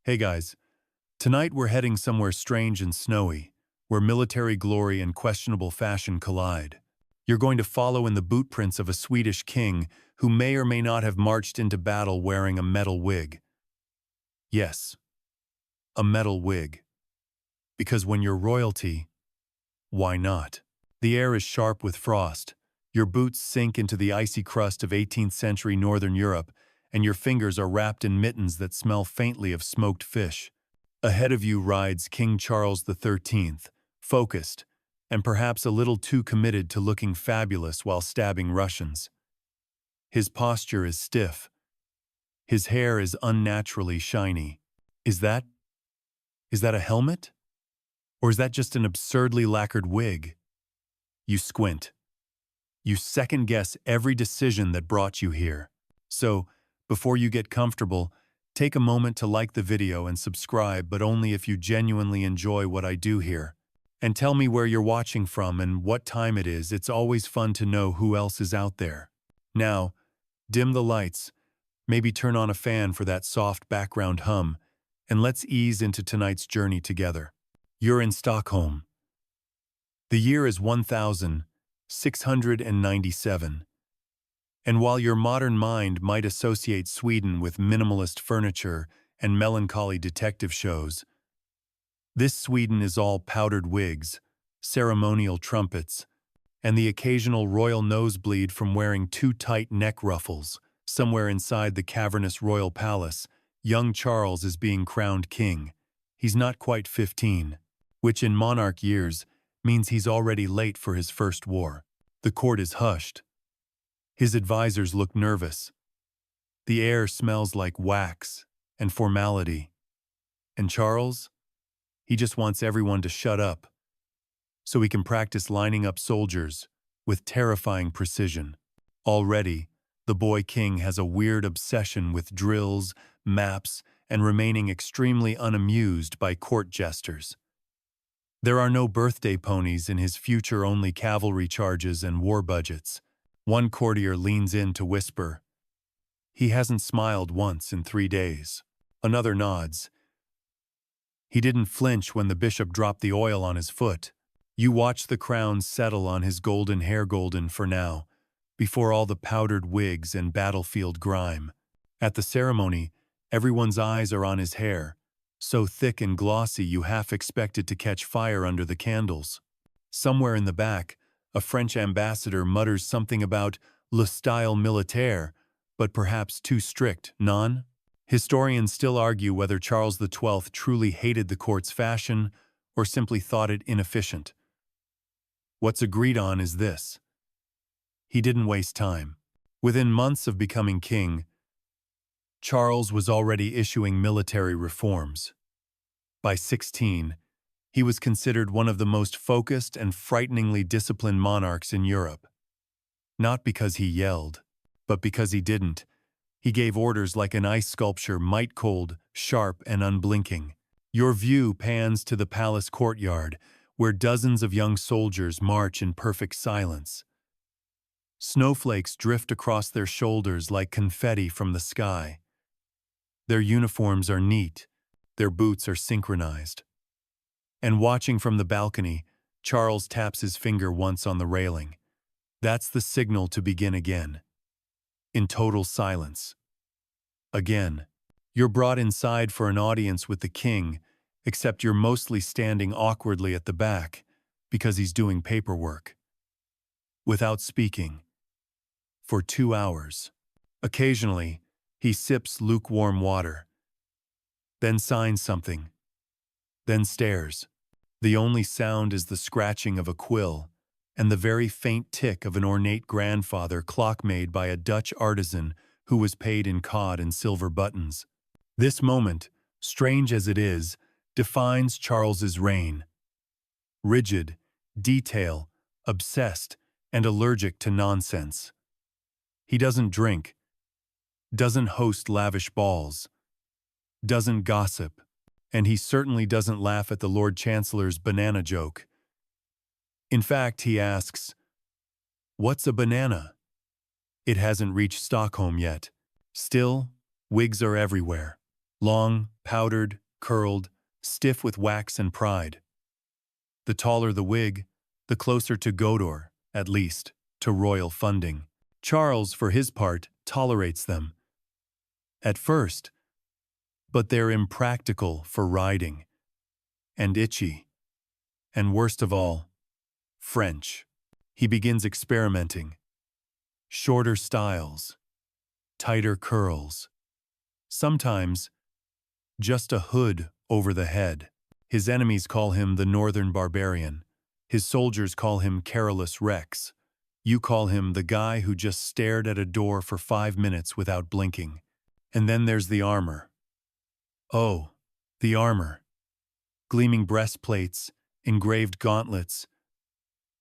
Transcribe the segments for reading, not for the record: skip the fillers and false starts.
Hey guys, tonight we're heading somewhere strange and snowy, where military glory and questionable fashion collide. You're going to follow in the bootprints of a Swedish king who may or may not have marched into battle wearing a metal wig. Yes, a metal wig. Because when you're royalty, why not? The air is sharp with frost, your boots sink into the icy crust of 18th century Northern Europe, and your fingers are wrapped in mittens that smell faintly of smoked fish. Ahead of you rides King Charles XIII, focused, and perhaps a little too committed to looking fabulous while stabbing Russians. His posture is stiff. His hair is unnaturally shiny. Is that a helmet? Or is that just an absurdly lacquered wig? You squint. You second-guess every decision that brought you here. So, before you get comfortable, take a moment to like the video and subscribe, but only if you genuinely enjoy what I do here. And tell me where you're watching from and what time it is. It's always fun to know who else is out there. Now, dim the lights, maybe turn on a fan for that soft background hum, and let's ease into tonight's journey together. You're in Stockholm. The year is 1697. And while your modern mind might associate Sweden with minimalist furniture and melancholy detective shows, this Sweden is all powdered wigs, ceremonial trumpets, and the occasional royal nosebleed from wearing too tight neck ruffles. Somewhere inside the cavernous royal palace, young Charles is being crowned king. He's not quite 15, which in monarch years means he's already late for his first war. The court is hushed. His advisors look nervous. The air smells like wax and formality. And Charles? He just wants everyone to shut up, so he can practice lining up soldiers with terrifying precision. Already, the boy king has a weird obsession with drills, maps, and remaining extremely unamused by court jesters. There are no birthday ponies in his future-only cavalry charges and war budgets. One courtier leans in to whisper, "He hasn't smiled once in 3 days." Another nods. He didn't flinch when the bishop dropped the oil on his foot. You watch the crown settle on his golden hair, golden for now, before all the powdered wigs and battlefield grime. At the ceremony, everyone's eyes are on his hair, so thick and glossy you half expect it to catch fire under the candles. Somewhere in the back, a French ambassador mutters something about le style militaire, but perhaps too strict, non? Historians still argue whether Charles XII truly hated the court's fashion or simply thought it inefficient. What's agreed on is this: he didn't waste time. Within months of becoming king, Charles was already issuing military reforms. By 16, he was considered one of the most focused and frighteningly disciplined monarchs in Europe. Not because he yelled, but because he didn't. He gave orders like an ice sculpture, might cold, sharp, and unblinking. Your view pans to the palace courtyard, where dozens of young soldiers march in perfect silence. Snowflakes drift across their shoulders like confetti from the sky. Their uniforms are neat, their boots are synchronized. And watching from the balcony, Charles taps his finger once on the railing. That's the signal to begin again. In total silence. Again, you're brought inside for an audience with the king, except you're mostly standing awkwardly at the back because he's doing paperwork. Without speaking. For 2 hours. Occasionally, he sips lukewarm water. Then signs something. Then stares. The only sound is the scratching of a quill and the very faint tick of an ornate grandfather clock made by a Dutch artisan who was paid in cod and silver buttons. This moment, strange as it is, defines Charles's reign. Rigid, detail, obsessed, and allergic to nonsense. He doesn't drink, doesn't host lavish balls, doesn't gossip, and he certainly doesn't laugh at the Lord Chancellor's banana joke. In fact, he asks, "What's a banana?" It hasn't reached Stockholm yet. Still, wigs are everywhere. long, powdered, curled, stiff with wax and pride. The taller the wig, the closer to Godor, at least, to royal funding. Charles, for his part, tolerates them. At first, but they're impractical for riding. And itchy. And worst of all, French. He begins experimenting. Shorter styles. Tighter curls. Sometimes, just a hood over the head. His enemies call him the Northern Barbarian. His soldiers call him Carolus Rex. You call him the guy who just stared at a door for 5 minutes without blinking. And then there's the armor. Oh, the armor. Gleaming breastplates, engraved gauntlets,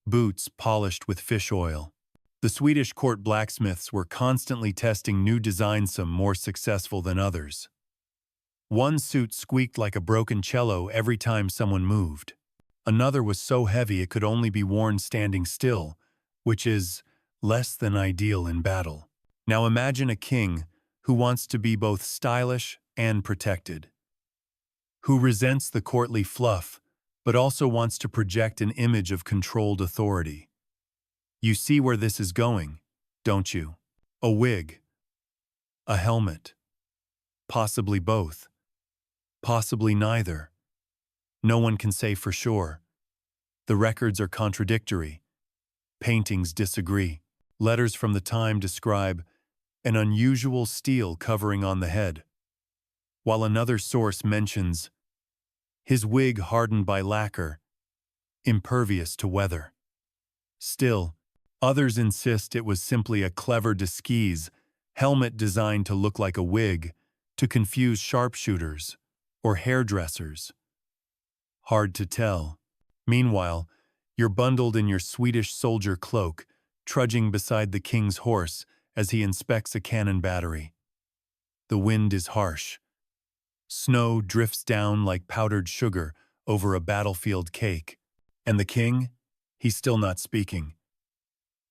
boots polished with fish oil. The Swedish court blacksmiths were constantly testing new designs, some more successful than others. One suit squeaked like a broken cello every time someone moved. Another was so heavy it could only be worn standing still, which is less than ideal in battle. Now imagine a king who wants to be both stylish and protected, who resents the courtly fluff, but also wants to project an image of controlled authority. You see where this is going, don't you? A wig. A helmet. Possibly both. Possibly neither. No one can say for sure. The records are contradictory. Paintings disagree. Letters from the time describe an unusual steel covering on the head, while another source mentions his wig hardened by lacquer, impervious to weather. Still, others insist it was simply a clever disguise, helmet designed to look like a wig, to confuse sharpshooters or hairdressers. Hard to tell. Meanwhile, you're bundled in your Swedish soldier cloak, trudging beside the king's horse as he inspects a cannon battery. The wind is harsh. Snow drifts down like powdered sugar over a battlefield cake. And the king? He's still not speaking.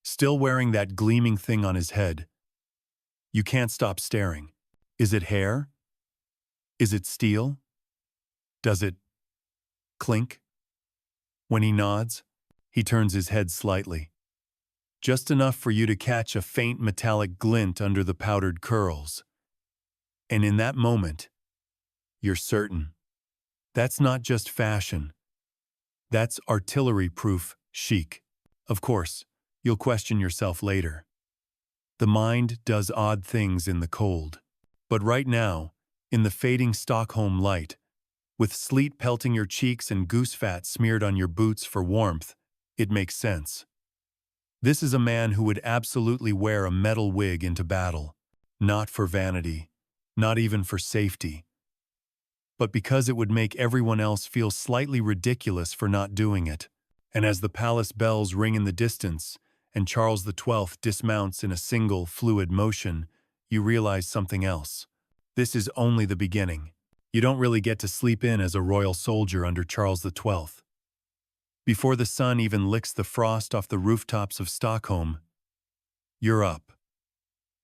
Still wearing that gleaming thing on his head. You can't stop staring. Is it hair? Is it steel? Does it clink? When he nods, he turns his head slightly. Just enough for you to catch a faint metallic glint under the powdered curls. And in that moment, you're certain. That's not just fashion. That's artillery-proof chic. Of course, you'll question yourself later. The mind does odd things in the cold. But right now, in the fading Stockholm light, with sleet pelting your cheeks and goose fat smeared on your boots for warmth, it makes sense. This is a man who would absolutely wear a metal wig into battle, not for vanity, not even for safety, but because it would make everyone else feel slightly ridiculous for not doing it. And as the palace bells ring in the distance, and Charles XII dismounts in a single, fluid motion, you realize something else. This is only the beginning. You don't really get to sleep in as a royal soldier under Charles XII. Before the sun even licks the frost off the rooftops of Stockholm, you're up,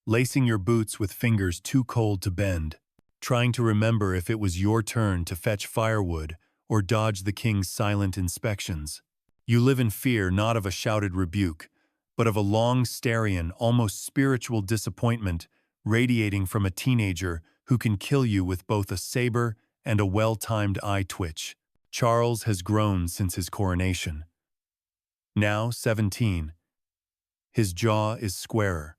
lacing your boots with fingers too cold to bend, trying to remember if it was your turn to fetch firewood or dodge the king's silent inspections. You live in fear not of a shouted rebuke, but of a long styrian, almost spiritual disappointment radiating from a teenager who can kill you with both a saber and a well-timed eye twitch. Charles has grown since his coronation. Now 17, his jaw is squarer,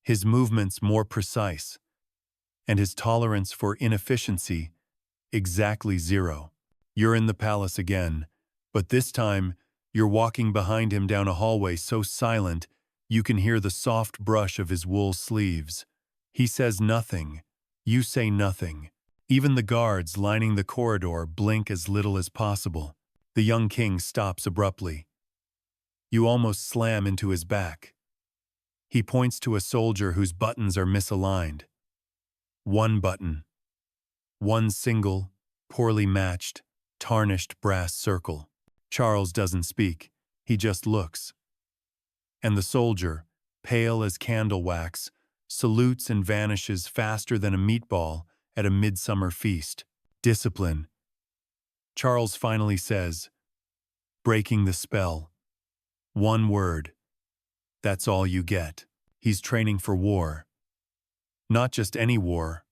his movements more precise, and his tolerance for inefficiency exactly 0. You're in the palace again, but this time you're walking behind him down a hallway so silent you can hear the soft brush of his wool sleeves. He says nothing. You say nothing. Even the guards lining the corridor blink as little as possible. The young king stops abruptly. You almost slam into his back. He points to a soldier whose buttons are misaligned. One button. One single, poorly matched, tarnished brass circle. Charles doesn't speak. He just looks. And the soldier, pale as candle wax, salutes and vanishes faster than a meatball at a midsummer feast. Discipline. Charles finally says, breaking the spell. One word. That's all you get. He's training for war. Not just any war,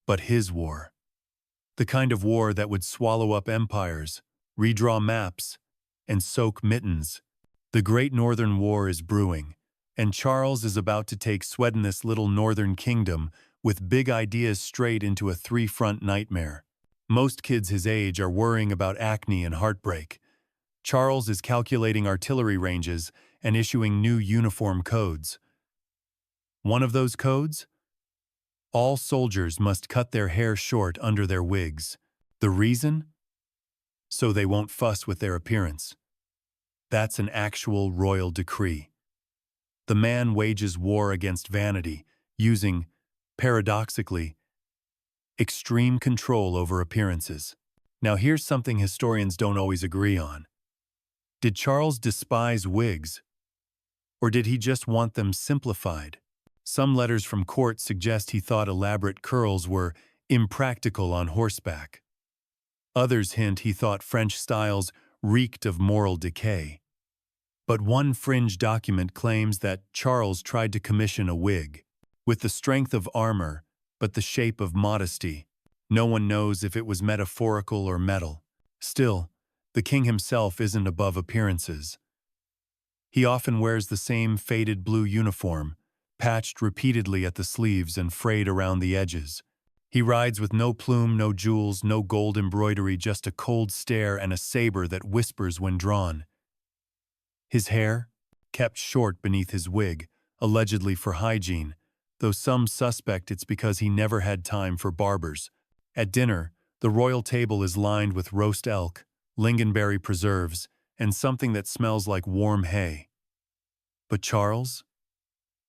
but his war. The kind of war that would swallow up empires, redraw maps, and soak mittens. The Great Northern War is brewing, and Charles is about to take Swedin's little northern kingdom with big ideas straight into a three-front nightmare. Most kids his age are worrying about acne and heartbreak. Charles is calculating artillery ranges and issuing new uniform codes. One of those codes? All soldiers must cut their hair short under their wigs. The reason? So they won't fuss with their appearance. That's an actual royal decree. The man wages war against vanity, using, paradoxically, extreme control over appearances. Now here's something historians don't always agree on. Did Charles despise wigs? Or did he just want them simplified? Some letters from court suggest he thought elaborate curls were impractical on horseback. Others hint he thought French styles reeked of moral decay. But one fringe document claims that Charles tried to commission a wig, with the strength of armor, but the shape of modesty. No one knows if it was metaphorical or metal. Still, the king himself isn't above appearances. He often wears the same faded blue uniform, patched repeatedly at the sleeves and frayed around the edges. He rides with no plume, no jewels, no gold embroidery, just a cold stare and a saber that whispers when drawn. His hair, kept short beneath his wig, allegedly for hygiene, though some suspect it's because he never had time for barbers. At dinner, the royal table is lined with roast elk, lingonberry preserves, and something that smells like warm hay. But Charles?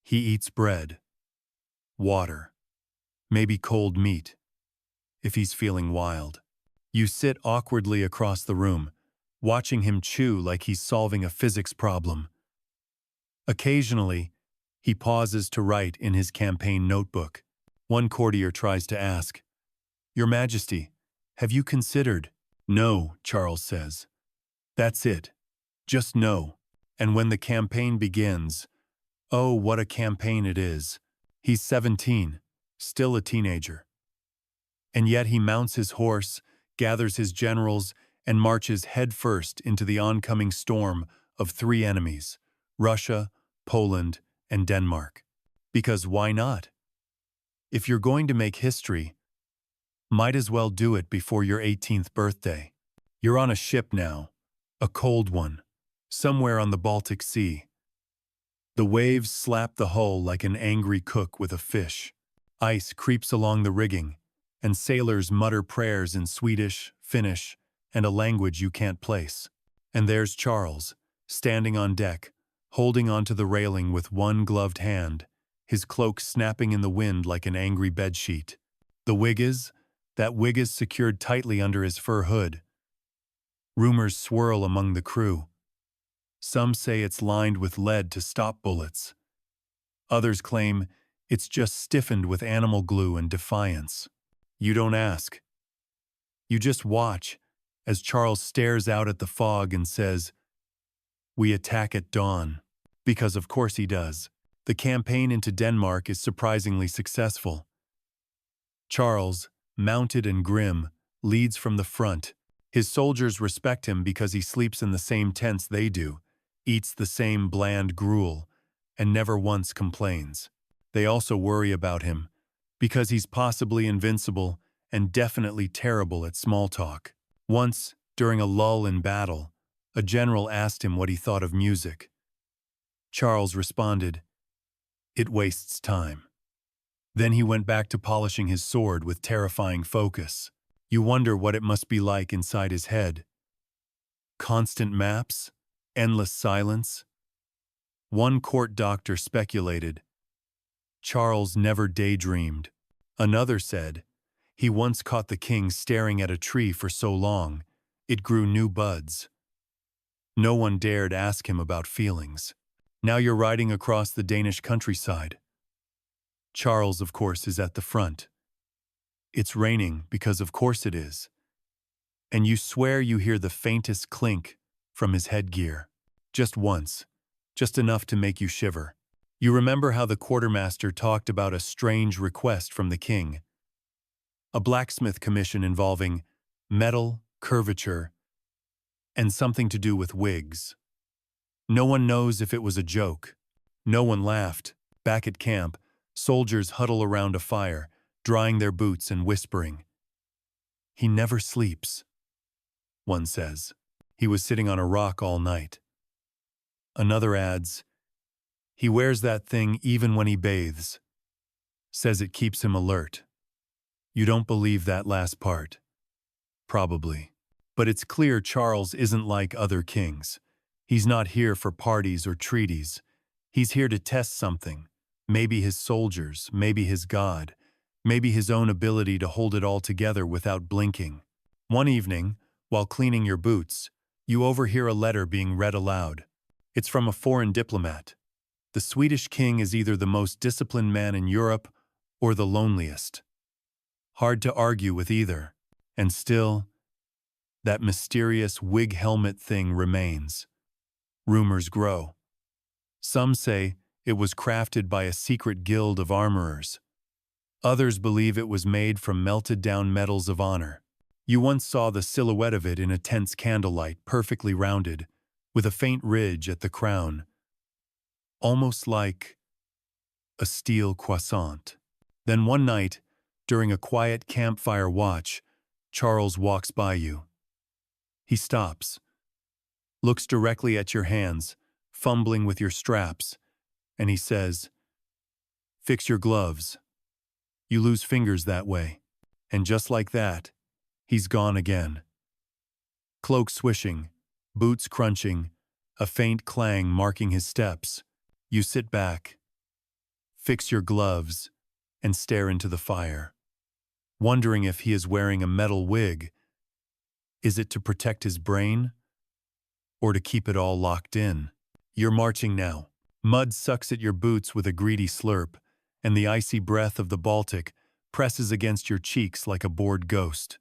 He eats bread, water, maybe cold meat, if he's feeling wild. You sit awkwardly across the room, watching him chew like he's solving a physics problem. Occasionally, he pauses to write in his campaign notebook. One courtier tries to ask, "Your Majesty, have you considered?" "No," Charles says. That's it. Just no. And when the campaign begins, oh, what a campaign it is. He's 17, still a teenager. And yet he mounts his horse, gathers his generals, and marches headfirst into the oncoming storm of three enemies, Russia, Poland, and Denmark. Because why not? If you're going to make history, might as well do it before your 18th birthday. You're on a ship now, a cold one, somewhere on the Baltic Sea. The waves slap the hull like an angry cook with a fish. Ice creeps along the rigging, and sailors mutter prayers in Swedish, Finnish, and a language you can't place. And there's Charles, standing on deck, holding onto the railing with one gloved hand, his cloak snapping in the wind like an angry bedsheet. That wig is secured tightly under his fur hood. Rumors swirl among the crew. Some say it's lined with lead to stop bullets. Others claim it's just stiffened with animal glue and defiance. You don't ask. You just watch as Charles stares out at the fog and says, "We attack at dawn." Because of course he does. The campaign into Denmark is surprisingly successful. Charles, mounted and grim, leads from the front. His soldiers respect him because he sleeps in the same tents they do, eats the same bland gruel, and never once complains. They also worry about him, because he's possibly invincible and definitely terrible at small talk. Once, during a lull in battle, a general asked him what he thought of music. Charles responded, "It wastes time." Then he went back to polishing his sword with terrifying focus. You wonder what it must be like inside his head. Constant maps? Endless silence? One court doctor speculated, Charles never daydreamed. Another said, he once caught the king staring at a tree for so long, it grew new buds. No one dared ask him about feelings. Now you're riding across the Danish countryside. Charles, of course, is at the front. It's raining because of course it is. And you swear you hear the faintest clink from his headgear. Just once. Just enough to make you shiver. You remember how the quartermaster talked about a strange request from the king. A blacksmith commission involving metal, curvature, and something to do with wigs. No one knows if it was a joke. No one laughed. Back at camp, soldiers huddle around a fire, drying their boots and whispering. He never sleeps, one says. He was sitting on a rock all night. Another adds, he wears that thing even when he bathes. Says it keeps him alert. You don't believe that last part. Probably. But it's clear Charles isn't like other kings. He's not here for parties or treaties. He's here to test something. Maybe his soldiers, maybe his God, maybe his own ability to hold it all together without blinking. One evening, while cleaning your boots, you overhear a letter being read aloud. It's from a foreign diplomat. The Swedish king is either the most disciplined man in Europe or the loneliest. Hard to argue with either. And still, that mysterious wig helmet thing remains. Rumors grow. Some say it was crafted by a secret guild of armorers. Others believe it was made from melted-down medals of honor. You once saw the silhouette of it in a tense candlelight, perfectly rounded, with a faint ridge at the crown. Almost like a steel croissant. Then one night, during a quiet campfire watch, Charles walks by you. He stops, looks directly at your hands, fumbling with your straps, and he says, "Fix your gloves. You lose fingers that way." And just like that, he's gone again. Cloak swishing, boots crunching, a faint clang marking his steps. You sit back, fix your gloves, and stare into the fire, wondering if he is wearing a metal wig. Is it to protect his brain, or to keep it all locked in? You're marching now. Mud sucks at your boots with a greedy slurp, and the icy breath of the Baltic presses against your cheeks like a bored ghost.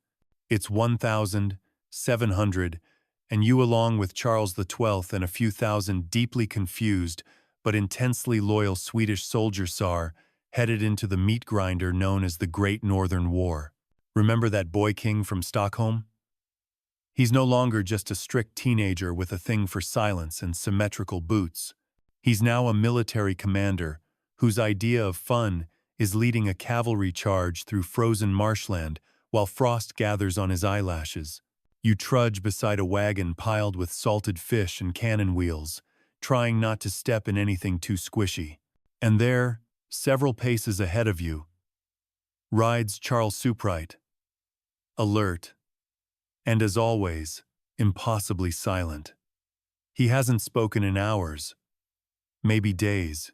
It's 1,700, and you along with Charles XII and a few thousand deeply confused but intensely loyal Swedish soldiers are headed into the meat grinder known as the Great Northern War. Remember that boy king from Stockholm? He's no longer just a strict teenager with a thing for silence and symmetrical boots. He's now a military commander whose idea of fun is leading a cavalry charge through frozen marshland while frost gathers on his eyelashes. You trudge beside a wagon piled with salted fish and cannon wheels, trying not to step in anything too squishy. And there, several paces ahead of you, rides Charles Soupright, alert, and as always, impossibly silent. He hasn't spoken in hours, maybe days.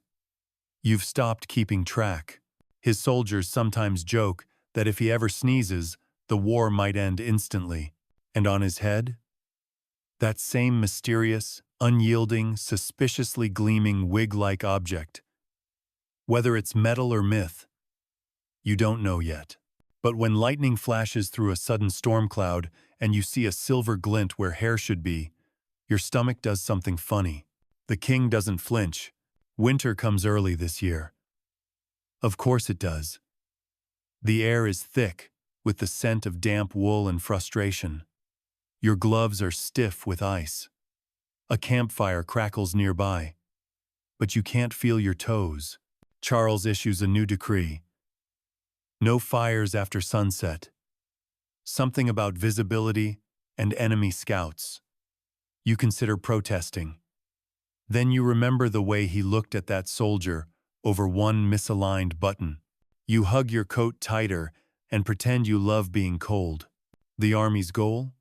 You've stopped keeping track. His soldiers sometimes joke that if he ever sneezes, the war might end instantly. And on his head? That same mysterious, unyielding, suspiciously gleaming wig-like object. Whether it's metal or myth, you don't know yet. But when lightning flashes through a sudden storm cloud and you see a silver glint where hair should be, your stomach does something funny. The king doesn't flinch. Winter comes early this year. Of course it does. The air is thick, with the scent of damp wool and frustration. Your gloves are stiff with ice. A campfire crackles nearby. But you can't feel your toes. Charles issues a new decree. No fires after sunset. Something about visibility and enemy scouts. You consider protesting. Then you remember the way he looked at that soldier over one misaligned button. You hug your coat tighter and pretend you love being cold. The army's goal?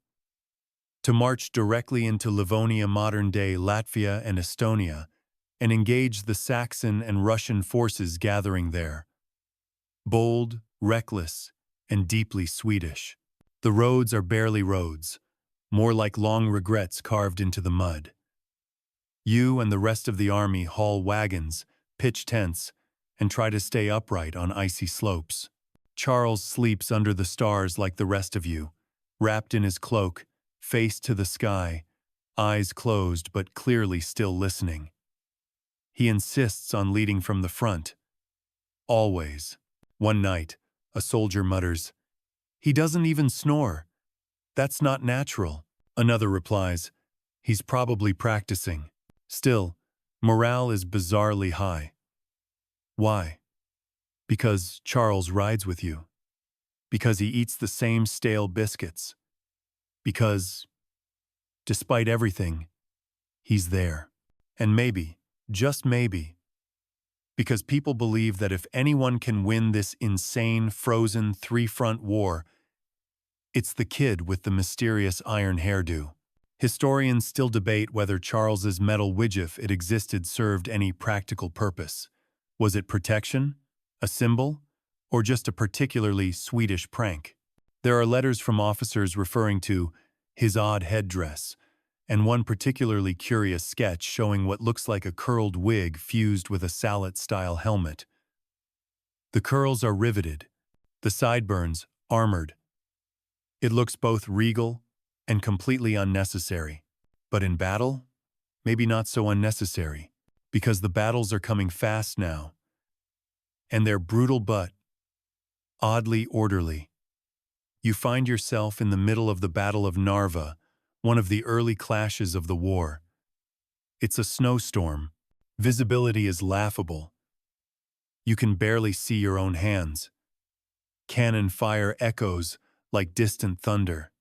To march directly into Livonia, modern-day Latvia and Estonia, and engage the Saxon and Russian forces gathering there. Bold, reckless, and deeply Swedish. The roads are barely roads, more like long regrets carved into the mud. You and the rest of the army haul wagons, pitch tents, and try to stay upright on icy slopes. Charles sleeps under the stars like the rest of you, wrapped in his cloak, face to the sky, eyes closed but clearly still listening. He insists on leading from the front. Always. One night, a soldier mutters, "He doesn't even snore. That's not natural." Another replies, "He's probably practicing." Still, morale is bizarrely high. Why? Because Charles rides with you. Because he eats the same stale biscuits. Because, despite everything, he's there. And maybe, just maybe, because people believe that if anyone can win this insane, frozen, three-front war, it's the kid with the mysterious iron hairdo. Historians still debate whether Charles's metal widget, if it existed, served any practical purpose. Was it protection, a symbol, or just a particularly Swedish prank? There are letters from officers referring to his odd headdress, and one particularly curious sketch showing what looks like a curled wig fused with a sallet-style helmet. The curls are riveted, the sideburns armored. It looks both regal and completely unnecessary. But in battle, maybe not so unnecessary, because the battles are coming fast now, and they're brutal but oddly orderly. You find yourself in the middle of the Battle of Narva, one of the early clashes of the war. It's a snowstorm. Visibility is laughable. You can barely see your own hands. Cannon fire echoes like distant thunder.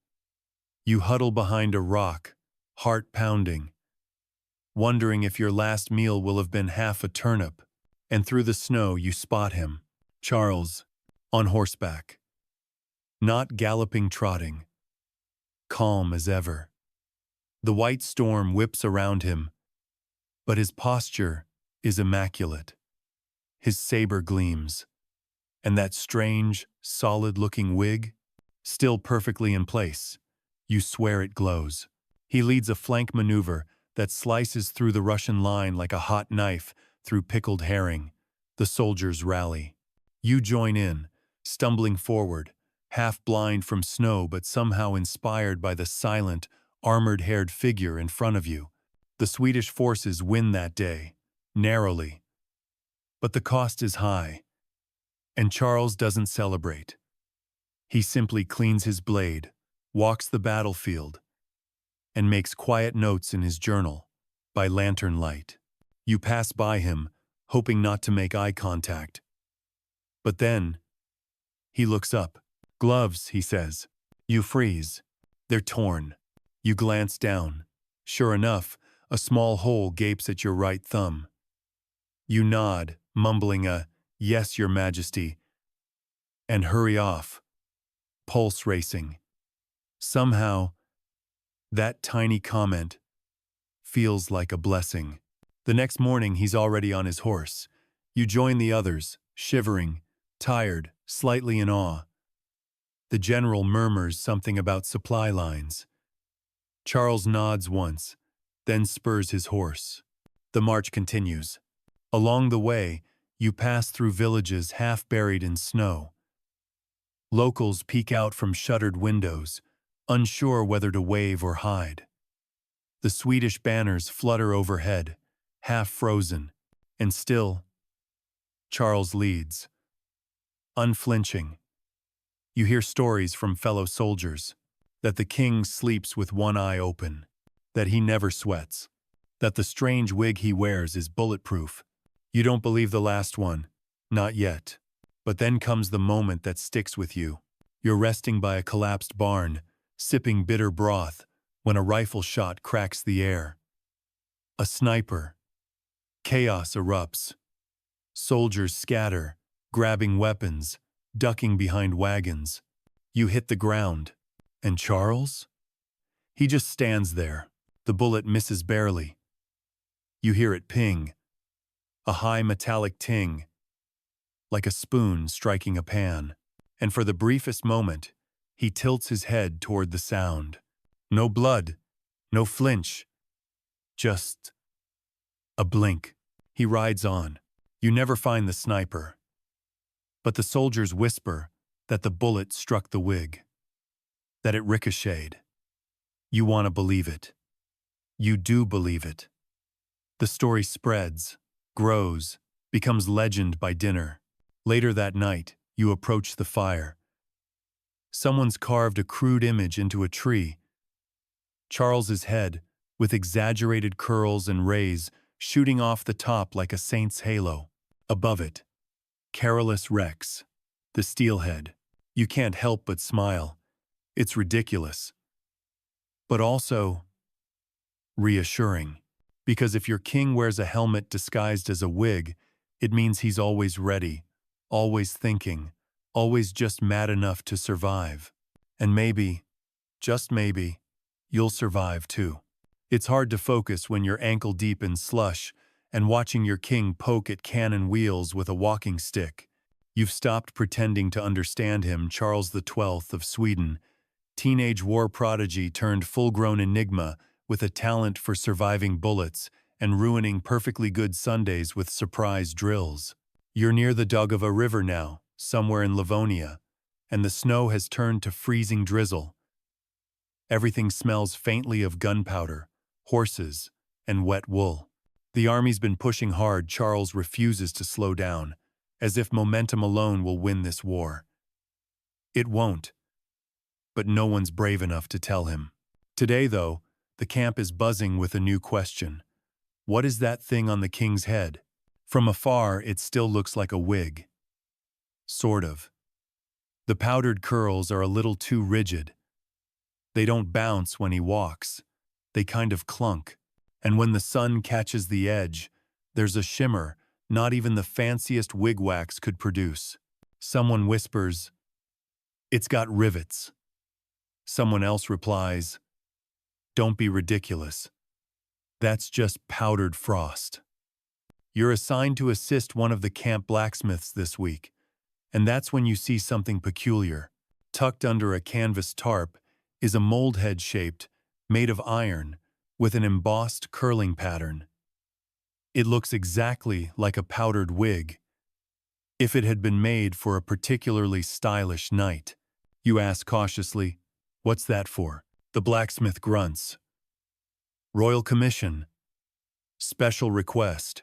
You huddle behind a rock, heart pounding, wondering if your last meal will have been half a turnip, and through the snow you spot him, Charles, on horseback. Not galloping, trotting, calm as ever. The white storm whips around him, but his posture is immaculate. His saber gleams, and that strange, solid-looking wig, still perfectly in place. You swear it glows. He leads a flank maneuver that slices through the Russian line like a hot knife through pickled herring. The soldiers rally. You join in, stumbling forward, half blind from snow but somehow inspired by the silent, armored-haired figure in front of you. The Swedish forces win that day, narrowly. But the cost is high, and Charles doesn't celebrate. He simply cleans his blade, walks the battlefield, and makes quiet notes in his journal, by lantern light. You pass by him, hoping not to make eye contact. But then, he looks up. "Gloves," he says. You freeze. They're torn. You glance down. Sure enough, a small hole gapes at your right thumb. You nod, mumbling a, "Yes, Your Majesty," and hurry off, pulse racing. Somehow, that tiny comment feels like a blessing. The next morning, he's already on his horse. You join the others, shivering, tired, slightly in awe. The general murmurs something about supply lines. Charles nods once, then spurs his horse. The march continues. Along the way, you pass through villages half buried in snow. Locals peek out from shuttered windows, unsure whether to wave or hide. The Swedish banners flutter overhead, half frozen, and still, Charles leads. Unflinching. You hear stories from fellow soldiers, that the king sleeps with one eye open, that he never sweats, that the strange wig he wears is bulletproof. You don't believe the last one, not yet. But then comes the moment that sticks with you. You're resting by a collapsed barn, sipping bitter broth, when a rifle shot cracks the air. A sniper. Chaos erupts. Soldiers scatter, grabbing weapons, ducking behind wagons. You hit the ground. And Charles? He just stands there. The bullet misses barely. You hear it ping. A high metallic ting, like a spoon striking a pan. And for the briefest moment, he tilts his head toward the sound. No blood, no flinch, just a blink. He rides on. You never find the sniper. But the soldiers whisper, that the bullet struck the wig, that it ricocheted. You want to believe it. You do believe it. The story spreads, grows, becomes legend by dinner. Later that night, you approach the fire. Someone's carved a crude image into a tree. Charles's head, with exaggerated curls and rays shooting off the top like a saint's halo. Above it, Carolus Rex, the steelhead. You can't help but smile. It's ridiculous. But also reassuring. Because if your king wears a helmet disguised as a wig, it means he's always ready, always thinking, always just mad enough to survive. And maybe, just maybe, you'll survive too. It's hard to focus when you're ankle-deep in slush and watching your king poke at cannon wheels with a walking stick. You've stopped pretending to understand him, Charles XII of Sweden, teenage war prodigy turned full-grown enigma with a talent for surviving bullets and ruining perfectly good Sundays with surprise drills. You're near the Daugava River now, somewhere in Livonia, and the snow has turned to freezing drizzle. Everything smells faintly of gunpowder, horses, and wet wool. The army's been pushing hard. Charles refuses to slow down, as if momentum alone will win this war. It won't, but no one's brave enough to tell him. Today, though, the camp is buzzing with a new question. What is that thing on the king's head? From afar, it still looks like a wig. Sort of. The powdered curls are a little too rigid. They don't bounce when he walks. They kind of clunk. And when the sun catches the edge, there's a shimmer not even the fanciest wig wax could produce. Someone whispers, "It's got rivets." Someone else replies, "Don't be ridiculous. That's just powdered frost." You're assigned to assist one of the camp blacksmiths this week, and that's when you see something peculiar. Tucked under a canvas tarp is a mold head shaped, made of iron, with an embossed curling pattern. It looks exactly like a powdered wig, if it had been made for a particularly stylish night. You ask cautiously, "What's that for?" The blacksmith grunts. "Royal commission. Special request.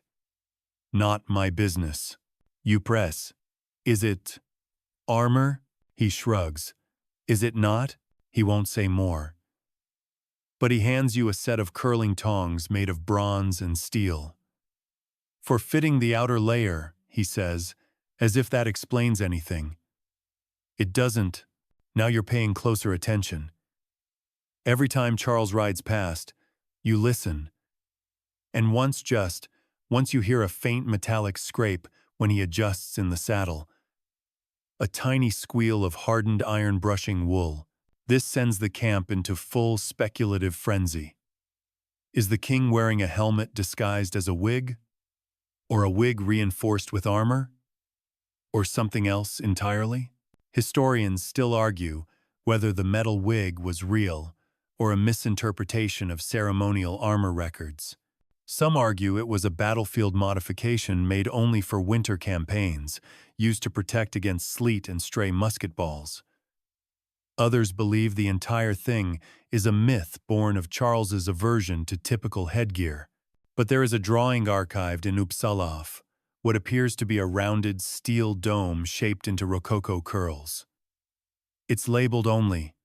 Not my business." You press. "Is it armor?" He shrugs. "Is it not?" He won't say more. But he hands you a set of curling tongs made of bronze and steel. "For fitting the outer layer," he says, as if that explains anything. It doesn't. Now you're paying closer attention. Every time Charles rides past, you listen. And once you hear a faint metallic scrape when he adjusts in the saddle. A tiny squeal of hardened iron brushing wool. This sends the camp into full speculative frenzy. Is the king wearing a helmet disguised as a wig? Or a wig reinforced with armor? Or something else entirely? Historians still argue whether the metal wig was real or a misinterpretation of ceremonial armor records. Some argue it was a battlefield modification made only for winter campaigns, used to protect against sleet and stray musket balls. Others believe the entire thing is a myth born of Charles's aversion to typical headgear. But there is a drawing archived in Uppsala, what appears to be a rounded steel dome shaped into rococo curls. It's labeled only,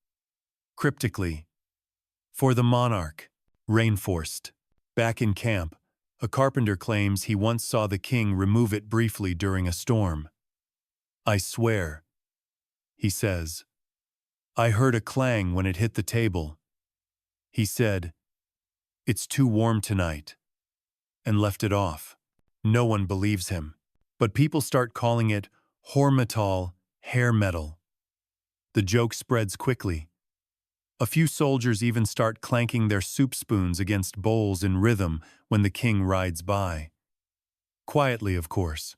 cryptically, "For the monarch, reinforced." Back in camp, a carpenter claims he once saw the king remove it briefly during a storm. "I swear," he says, "I heard a clang when it hit the table." He said, "It's too warm tonight," and left it off. No one believes him. But people start calling it Hormetal, hair metal. The joke spreads quickly. A few soldiers even start clanking their soup spoons against bowls in rhythm when the king rides by. Quietly, of course.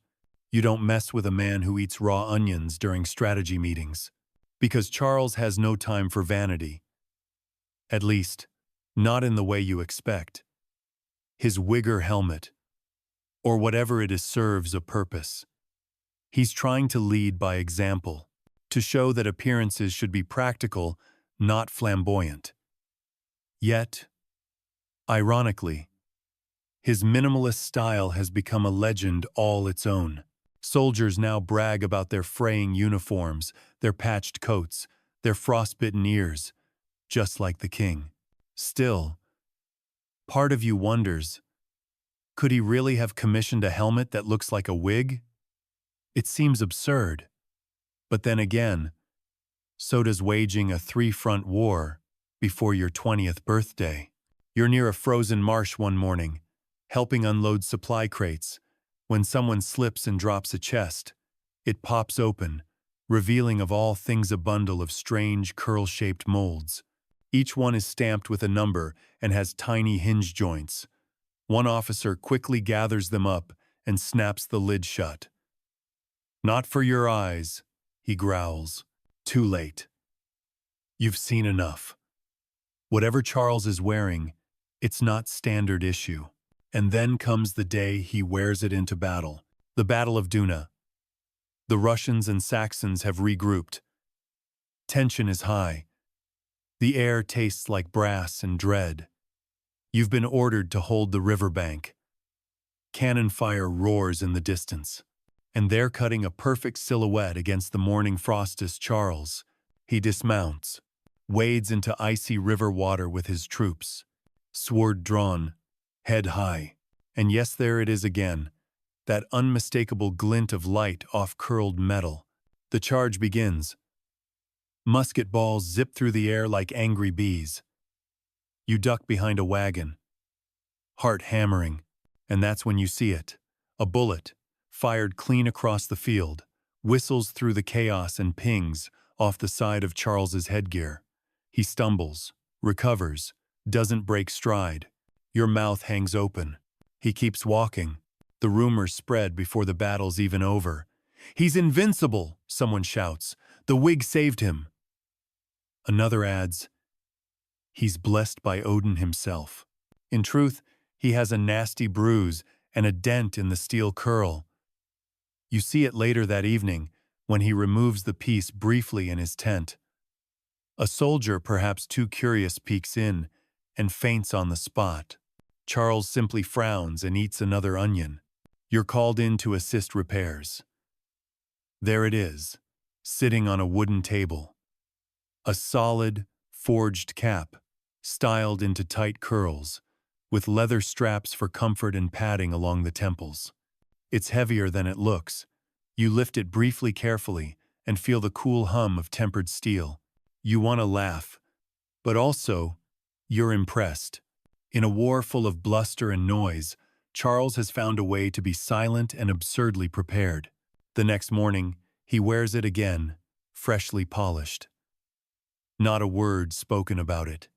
You don't mess with a man who eats raw onions during strategy meetings. Because Charles has no time for vanity. At least, not in the way you expect. His wigger helmet, or whatever it is, serves a purpose. He's trying to lead by example. to show that appearances should be practical, not flamboyant. Yet, ironically, his minimalist style has become a legend all its own. Soldiers now brag about their fraying uniforms, their patched coats, their frostbitten ears, just like the king. Still, part of you wonders, could he really have commissioned a helmet that looks like a wig? It seems absurd. But then again, so does waging a three-front war before your 20th birthday. You're near a frozen marsh one morning, helping unload supply crates, when someone slips and drops a chest. It pops open, revealing of all things a bundle of strange curl-shaped molds. Each one is stamped with a number and has tiny hinge joints. One officer quickly gathers them up and snaps the lid shut. "Not for your eyes," he growls. Too late. You've seen enough. Whatever Charles is wearing, it's not standard issue. And then comes the day he wears it into battle. The Battle of Duna. The Russians and Saxons have regrouped. Tension is high. The air tastes like brass and dread. You've been ordered to hold the riverbank. Cannon fire roars in the distance. And there, cutting a perfect silhouette against the morning frost, is Charles. He dismounts, wades into icy river water with his troops, sword drawn, head high. And yes, there it is again, that unmistakable glint of light off curled metal. The charge begins. Musket balls zip through the air like angry bees. You duck behind a wagon, heart hammering, and that's when you see it. A bullet, fired clean across the field, whistles through the chaos and pings off the side of Charles's headgear. He stumbles, recovers, doesn't break stride. Your mouth hangs open. He keeps walking. The rumors spread before the battle's even over. "He's invincible," someone shouts. "The wig saved him." Another adds, "He's blessed by Odin himself." In truth, he has a nasty bruise and a dent in the steel curl. You see it later that evening when he removes the piece briefly in his tent. A soldier, perhaps too curious, peeks in and faints on the spot. Charles simply frowns and eats another onion. You're called in to assist repairs. There it is, sitting on a wooden table. A solid, forged cap, styled into tight curls, with leather straps for comfort and padding along the temples. It's heavier than it looks. You lift it briefly carefully and feel the cool hum of tempered steel. You want to laugh, but also, you're impressed. In a war full of bluster and noise, Charles has found a way to be silent and absurdly prepared. The next morning, he wears it again, freshly polished. Not a word spoken about it.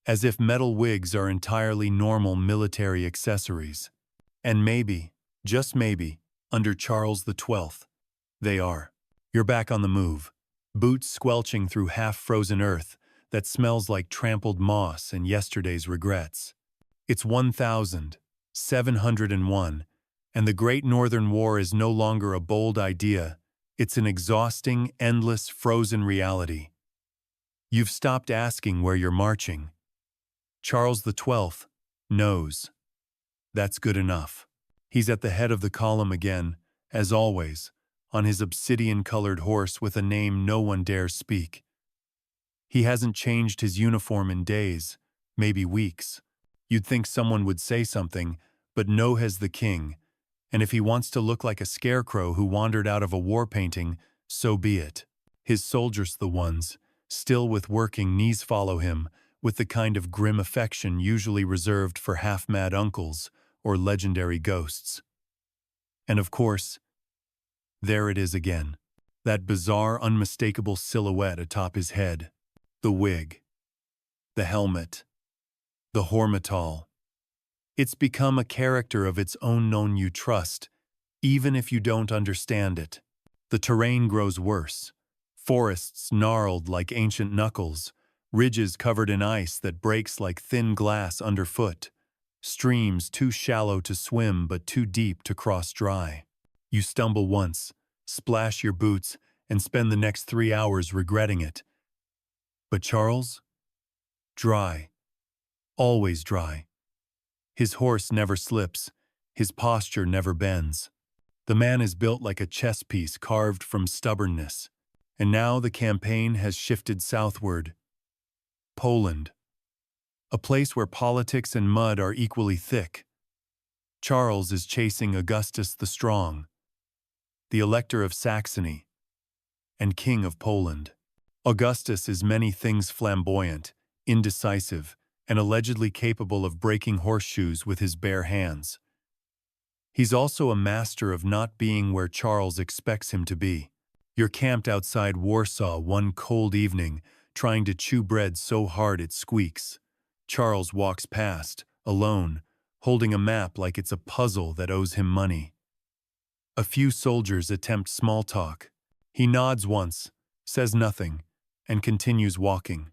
As if metal wigs are entirely normal military accessories. And maybe, just maybe, under Charles XII, they are. You're back on the move, boots squelching through half-frozen earth that smells like trampled moss and yesterday's regrets. It's 1701, and the Great Northern War is no longer a bold idea. It's an exhausting, endless, frozen reality. You've stopped asking where you're marching. Charles XII knows. That's good enough. He's at the head of the column again, as always, on his obsidian-colored horse with a name no one dares speak. He hasn't changed his uniform in days, maybe weeks. You'd think someone would say something, but no has the king, and if he wants to look like a scarecrow who wandered out of a war painting, so be it. His soldiers, the ones, still with working knees, follow him, with the kind of grim affection usually reserved for half-mad uncles or legendary ghosts. And of course, there it is again, that bizarre, unmistakable silhouette atop his head. The wig, the helmet, the hormetal. It's become a character of its own known you trust, even if you don't understand it. The terrain grows worse. Forests gnarled like ancient knuckles, ridges covered in ice that breaks like thin glass underfoot, streams too shallow to swim but too deep to cross dry. You stumble once, splash your boots, and spend the next 3 hours regretting it. But Charles? Dry. Always dry. His horse never slips. His posture never bends. The man is built like a chess piece carved from stubbornness. And now the campaign has shifted southward. Poland. A place where politics and mud are equally thick. Charles is chasing Augustus the Strong, the Elector of Saxony, and King of Poland. Augustus is many things: flamboyant, indecisive, and allegedly capable of breaking horseshoes with his bare hands. He's also a master of not being where Charles expects him to be. You're camped outside Warsaw one cold evening, trying to chew bread so hard it squeaks. Charles walks past, alone, holding a map like it's a puzzle that owes him money. A few soldiers attempt small talk. He nods once, says nothing, and continues walking.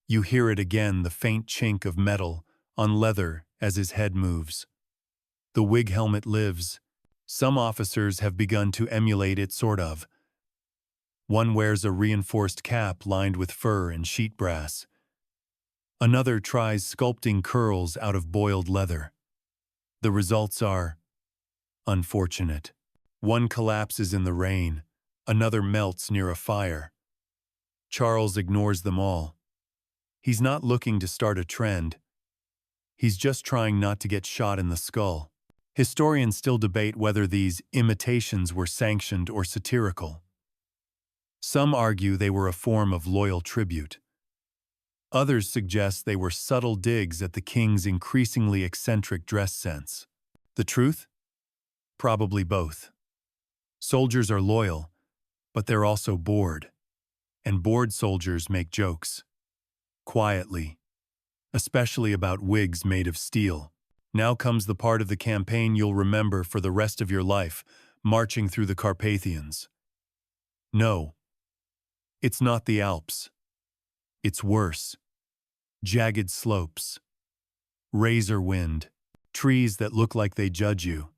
You hear it again, the faint chink of metal on leather as his head moves. The wig helmet lives. Some officers have begun to emulate it, sort of. One wears a reinforced cap lined with fur and sheet brass. Another tries sculpting curls out of boiled leather. The results are unfortunate. One collapses in the rain, another melts near a fire. Charles ignores them all. He's not looking to start a trend. He's just trying not to get shot in the skull. Historians still debate whether these imitations were sanctioned or satirical. Some argue they were a form of loyal tribute. Others suggest they were subtle digs at the king's increasingly eccentric dress sense. The truth? Probably both. Soldiers are loyal, but they're also bored. And bored soldiers make jokes. Quietly. Especially about wigs made of steel. Now comes the part of the campaign you'll remember for the rest of your life, marching through the Carpathians. No. It's not the Alps. It's worse. Jagged slopes. Razor wind. Trees that look like they judge you.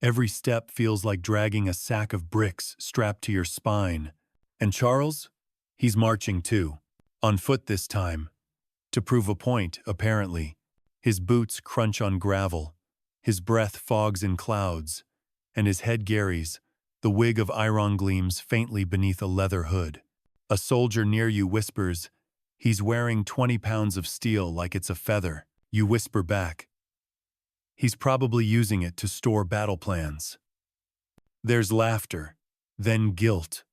Every step feels like dragging a sack of bricks strapped to your spine. And Charles? He's marching too. On foot this time. To prove a point, apparently. His boots crunch on gravel. His breath fogs in clouds. And his head garries. The wig of iron gleams faintly beneath a leather hood. A soldier near you whispers, "He's wearing 20 pounds of steel like it's a feather." You whisper back, "He's probably using it to store battle plans." There's laughter, then guilt,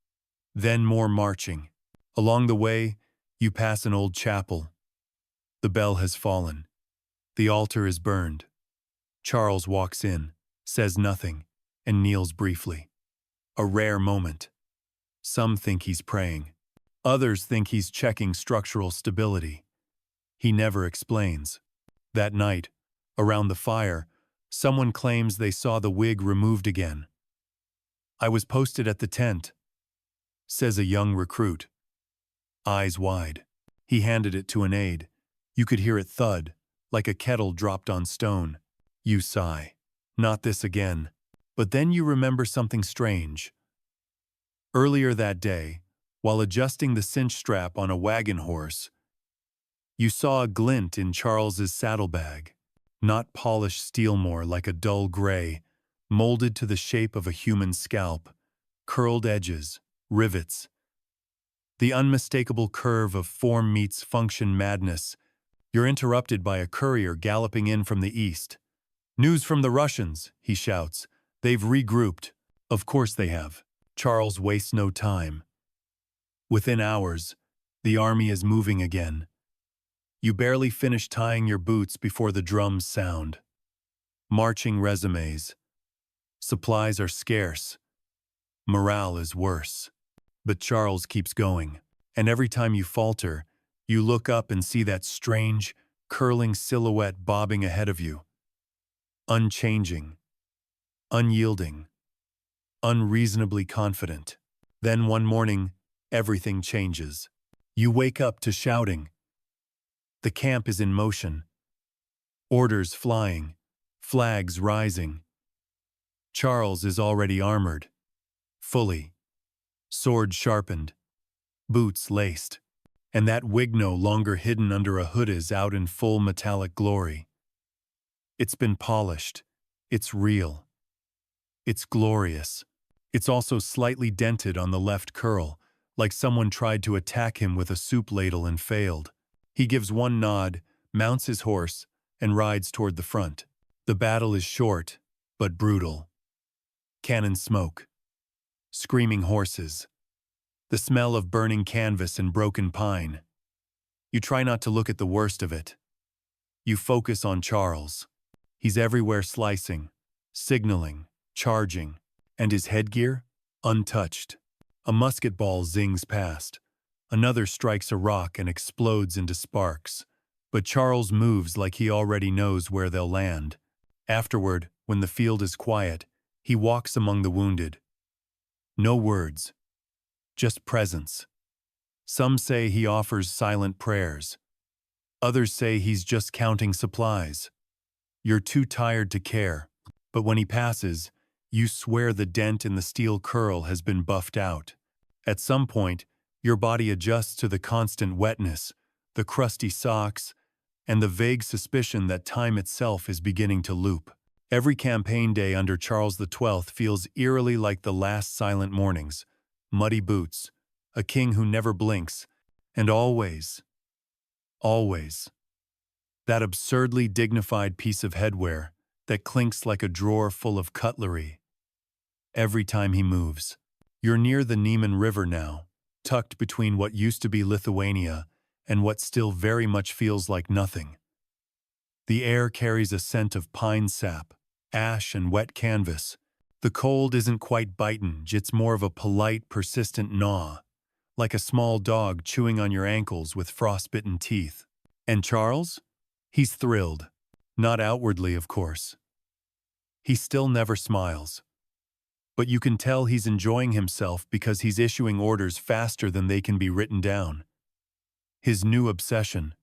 then more marching. Along the way, you pass an old chapel. The bell has fallen. The altar is burned. Charles walks in, says nothing, and kneels briefly. A rare moment. Some think he's praying. Others think he's checking structural stability. He never explains. That night, around the fire, someone claims they saw the wig removed again. "I was posted at the tent," says a young recruit. Eyes wide. He handed it to an aide. You could hear it thud, like a kettle dropped on stone. You sigh. Not this again. But then you remember something strange. Earlier that day, while adjusting the cinch strap on a wagon horse, you saw a glint in Charles's saddlebag, not polished steel more, like a dull gray, molded to the shape of a human scalp, curled edges, rivets. The unmistakable curve of form meets function madness. You're interrupted by a courier galloping in from the east. "News from the Russians," he shouts. "They've regrouped." Of course they have. Charles wastes no time. Within hours, the army is moving again. You barely finish tying your boots before the drums sound. Marching resumes. Supplies are scarce. Morale is worse. But Charles keeps going. And every time you falter, you look up and see that strange, curling silhouette bobbing ahead of you. Unchanging. Unyielding. Unreasonably confident. Then one morning, everything changes. You wake up to shouting. The camp is in motion. Orders flying. Flags rising. Charles is already armored. Fully. sword sharpened, boots laced, and that wig no longer hidden under a hood is out in full metallic glory. It's been polished. It's real. It's glorious. It's also slightly dented on the left curl, like someone tried to attack him with a soup ladle and failed. He gives one nod, mounts his horse, and rides toward the front. The battle is short, but brutal. Cannon smoke. Screaming horses. The smell of burning canvas and broken pine. You try not to look at the worst of it. You focus on Charles. He's everywhere slicing, signaling, charging, and his headgear? Untouched. A musket ball zings past. Another strikes a rock and explodes into sparks. But Charles moves like he already knows where they'll land. Afterward, when the field is quiet, he walks among the wounded. No words. Just presence. Some say he offers silent prayers. Others say he's just counting supplies. You're too tired to care, but when he passes, you swear the dent in the steel curl has been buffed out. At some point, your body adjusts to the constant wetness, the crusty socks, and the vague suspicion that time itself is beginning to loop. Every campaign day under Charles XII feels eerily like the last silent mornings. Muddy boots, a king who never blinks, and always, that absurdly dignified piece of headwear that clinks like a drawer full of cutlery. Every time he moves. You're near the Niemen River now, tucked between what used to be Lithuania and what still very much feels like nothing. The air carries a scent of pine sap, ash, and wet canvas. The cold isn't quite biting, it's more of a polite, persistent gnaw, like a small dog chewing on your ankles with frostbitten teeth. And Charles? He's thrilled. Not outwardly, of course. He still never smiles. But you can tell he's enjoying himself because he's issuing orders faster than they can be written down. His new obsession.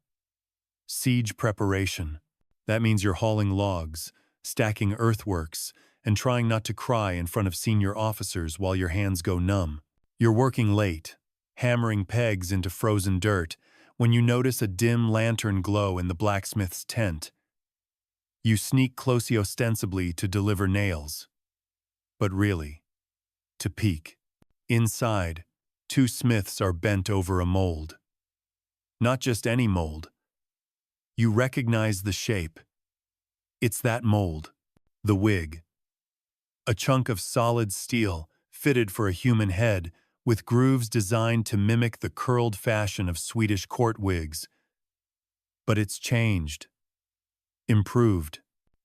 Siege preparation. That means you're hauling logs, stacking earthworks, and trying not to cry in front of senior officers while your hands go numb. You're working late, hammering pegs into frozen dirt, when you notice a dim lantern glow in the blacksmith's tent. You sneak close ostensibly to deliver nails. But really, to peek. Inside, two smiths are bent over a mold. Not just any mold. You recognize the shape. It's that mold, the wig. A chunk of solid steel, fitted for a human head, with grooves designed to mimic the curled fashion of Swedish court wigs. But it's changed. Improved.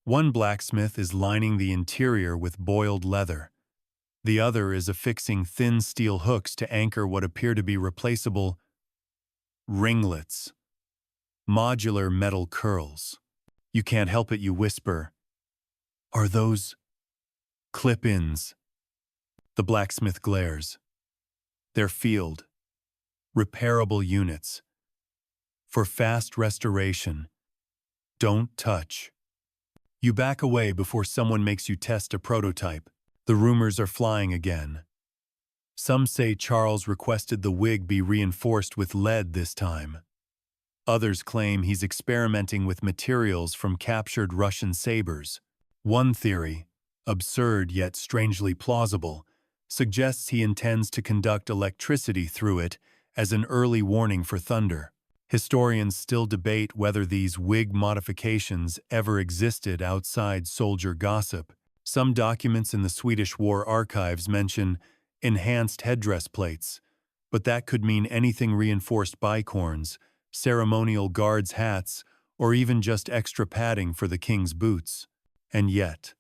One blacksmith is lining the interior with boiled leather. The other is affixing thin steel hooks to anchor what appear to be replaceable ringlets. Modular metal curls. You can't help it, you whisper. Are those clip-ins? The blacksmith glares. They're field, repairable units. For fast restoration. Don't touch. You back away before someone makes you test a prototype. The rumors are flying again. Some say Charles requested the wig be reinforced with lead this time. Others claim he's experimenting with materials from captured Russian sabers. One theory, absurd yet strangely plausible, suggests he intends to conduct electricity through it as an early warning for thunder. Historians still debate whether these wig modifications ever existed outside soldier gossip. Some documents in the Swedish War archives mention enhanced headdress plates, but that could mean anything: reinforced bicorns, ceremonial guards' hats, or even just extra padding for the king's boots. And yet,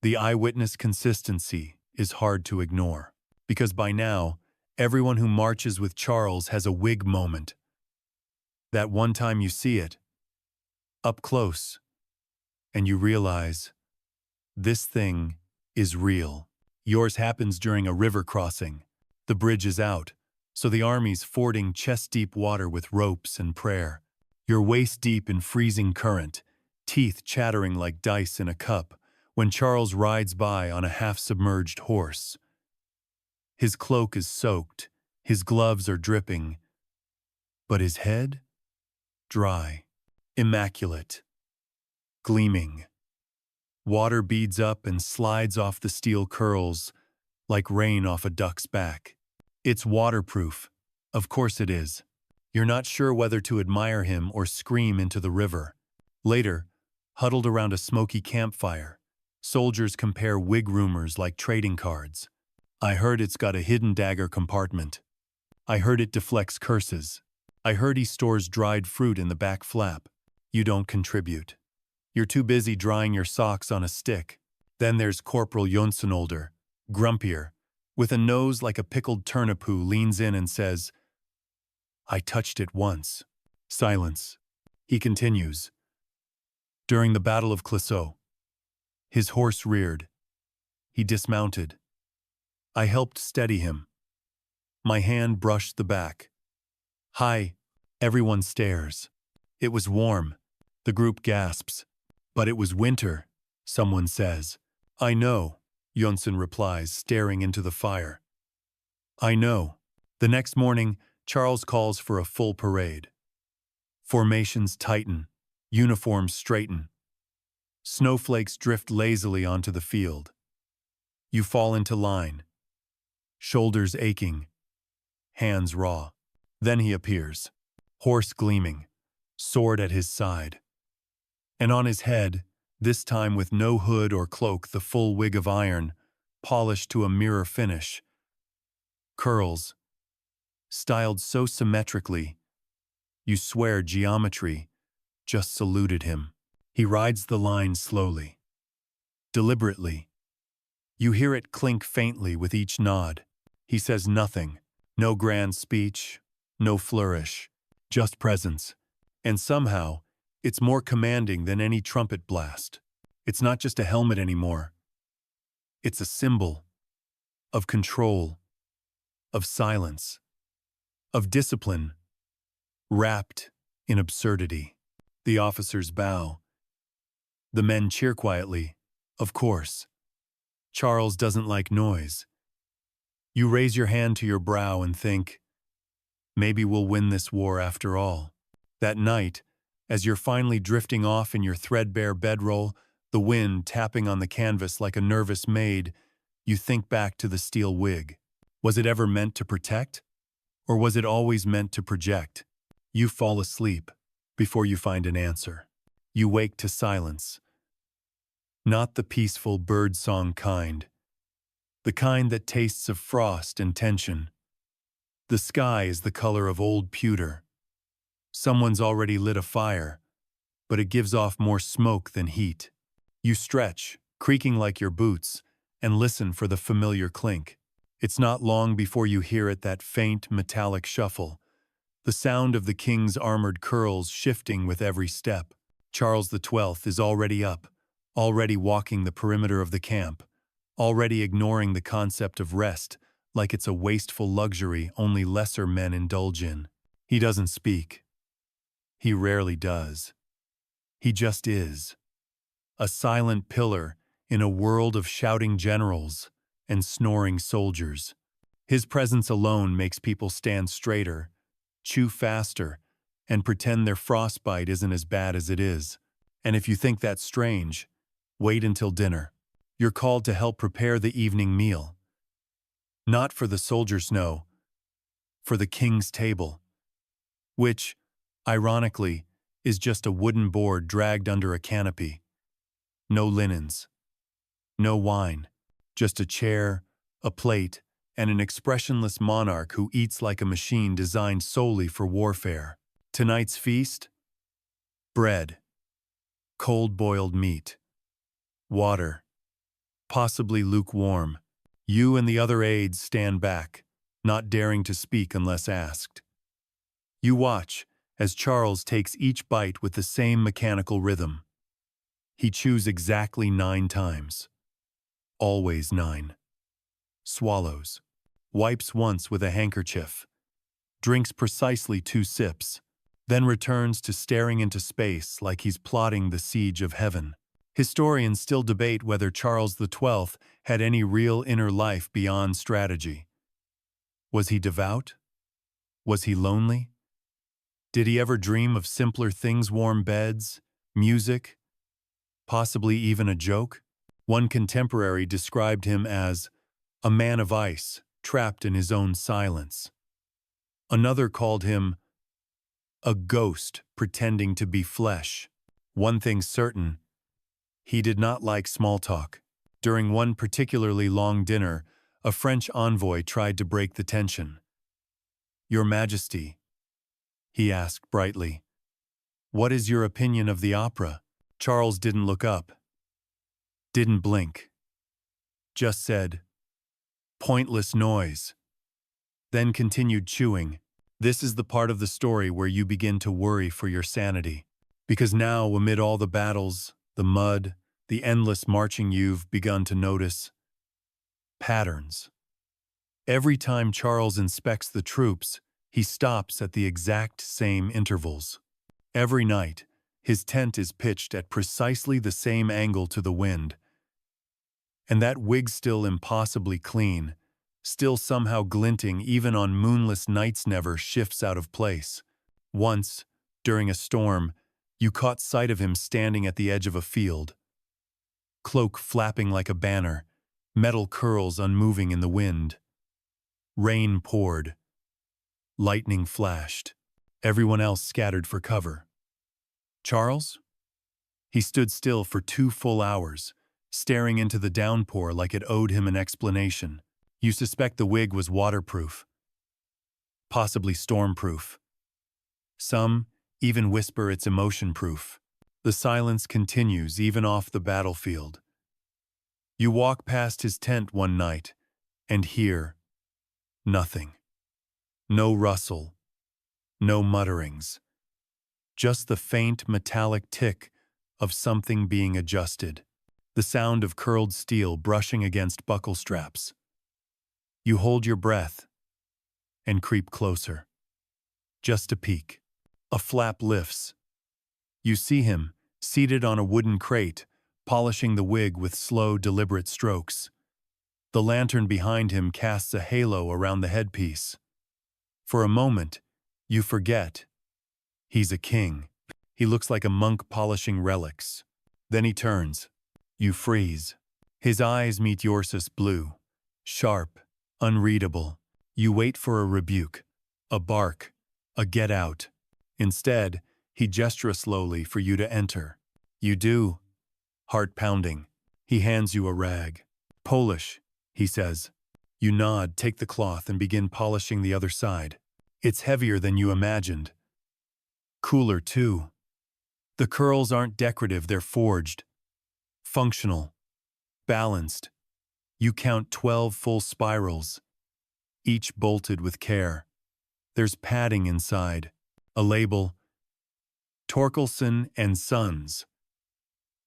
the eyewitness consistency is hard to ignore, because by now, everyone who marches with Charles has a wig moment. That one time you see it, up close, and you realize, this thing is real. Yours happens during a river crossing. The bridge is out, so the army's fording chest-deep water with ropes and prayer. You're waist-deep in freezing current, teeth chattering like dice in a cup, when Charles rides by on a half-submerged horse. His cloak is soaked, his gloves are dripping, but his head? Dry, immaculate, gleaming. Water beads up and slides off the steel curls like rain off a duck's back. It's waterproof. Of course it is. You're not sure whether to admire him or scream into the river. Later, huddled around a smoky campfire, soldiers compare wig rumors like trading cards. I heard it's got a hidden dagger compartment. I heard it deflects curses. I heard he stores dried fruit in the back flap. You don't contribute. You're too busy drying your socks on a stick. Then there's Corporal Jonsenolder, grumpier, with a nose like a pickled turnip who leans in and says, "I touched it once." Silence. He continues. During the Battle of Clisseau, his horse reared. He dismounted. I helped steady him. My hand brushed the back. Hi. Everyone stares. It was warm. The group gasps. But it was winter, someone says. I know, Jonsen replies, staring into the fire. I know. The next morning, Charles calls for a full parade. Formations tighten. Uniforms straighten. Snowflakes drift lazily onto the field. You fall into line. Shoulders aching. Hands raw. Then he appears. Horse gleaming. Sword at his side. And on his head, this time with no hood or cloak, the full wig of iron, polished to a mirror finish. Curls. Styled so symmetrically, you swear geometry just saluted him. He rides the line slowly. Deliberately. You hear it clink faintly with each nod. He says nothing. No grand speech. No flourish. Just presence. And somehow, it's more commanding than any trumpet blast. It's not just a helmet anymore. It's a symbol of control, of silence, of discipline, wrapped in absurdity. The officers bow. The men cheer quietly, of course. Charles doesn't like noise. You raise your hand to your brow and think, maybe we'll win this war after all. That night, as you're finally drifting off in your threadbare bedroll, the wind tapping on the canvas like a nervous maid, you think back to the steel wig. Was it ever meant to protect? Or was it always meant to project? You fall asleep before you find an answer. You wake to silence. Not the peaceful birdsong kind. The kind that tastes of frost and tension. The sky is the color of old pewter. Someone's already lit a fire, but it gives off more smoke than heat. You stretch, creaking like your boots, and listen for the familiar clink. It's not long before you hear it, that faint, metallic shuffle, the sound of the king's armored curls shifting with every step. Charles XII is already up, already walking the perimeter of the camp, already ignoring the concept of rest like it's a wasteful luxury only lesser men indulge in. He doesn't speak. He rarely does. He just is. A silent pillar in a world of shouting generals and snoring soldiers. His presence alone makes people stand straighter, chew faster, and pretend their frostbite isn't as bad as it is. And if you think that's strange, wait until dinner. You're called to help prepare the evening meal. Not for the soldiers, no, for the king's table, which, ironically, is just a wooden board dragged under a canopy. No linens. No wine. Just a chair, a plate, and an expressionless monarch who eats like a machine designed solely for warfare. Tonight's feast? Bread. Cold-boiled meat. Water. Possibly lukewarm. You and the other aides stand back, not daring to speak unless asked. You watch as Charles takes each bite with the same mechanical rhythm. He chews exactly 9 times. Always 9. Swallows. Wipes once with a handkerchief. Drinks precisely 2 sips. Then returns to staring into space like he's plotting the siege of heaven. Historians still debate whether Charles XII had any real inner life beyond strategy. Was he devout? Was he lonely? Did he ever dream of simpler things, warm beds, music, possibly even a joke? One contemporary described him as a man of ice, trapped in his own silence. Another called him a ghost pretending to be flesh. One thing certain, he did not like small talk. During one particularly long dinner, a French envoy tried to break the tension. "Your Majesty," he asked brightly, "what is your opinion of the opera?" Charles didn't look up, didn't blink, just said, "Pointless noise," then continued chewing. This is the part of the story where you begin to worry for your sanity. Because now, amid all the battles, the mud, the endless marching, you've begun to notice patterns. Every time Charles inspects the troops, he stops at the exact same intervals. Every night, his tent is pitched at precisely the same angle to the wind. And that wig, still impossibly clean, still somehow glinting even on moonless nights, never shifts out of place. Once, during a storm, you caught sight of him standing at the edge of a field, cloak flapping like a banner, metal curls unmoving in the wind. Rain poured. Lightning flashed. Everyone else scattered for cover. Charles? He stood still for 2 full hours, staring into the downpour like it owed him an explanation. You suspect the wig was waterproof, possibly stormproof. Some even whisper it's emotion-proof. The silence continues even off the battlefield. You walk past his tent one night and hear nothing. No rustle, no mutterings. Just the faint metallic tick of something being adjusted. The sound of curled steel brushing against buckle straps. You hold your breath and creep closer. Just a peek. A flap lifts. You see him, seated on a wooden crate, polishing the wig with slow, deliberate strokes. The lantern behind him casts a halo around the headpiece. For a moment, you forget. He's a king. He looks like a monk polishing relics. Then he turns. You freeze. His eyes meet yours, blue, sharp, unreadable. You wait for a rebuke, a bark, a get out. Instead, he gestures slowly for you to enter. You do. Heart pounding. He hands you a rag. "Polish," he says. You nod, take the cloth, and begin polishing the other side. It's heavier than you imagined. Cooler, too. The curls aren't decorative, they're forged. Functional. Balanced. You count 12 full spirals, each bolted with care. There's padding inside. A label, Torkelson and Sons,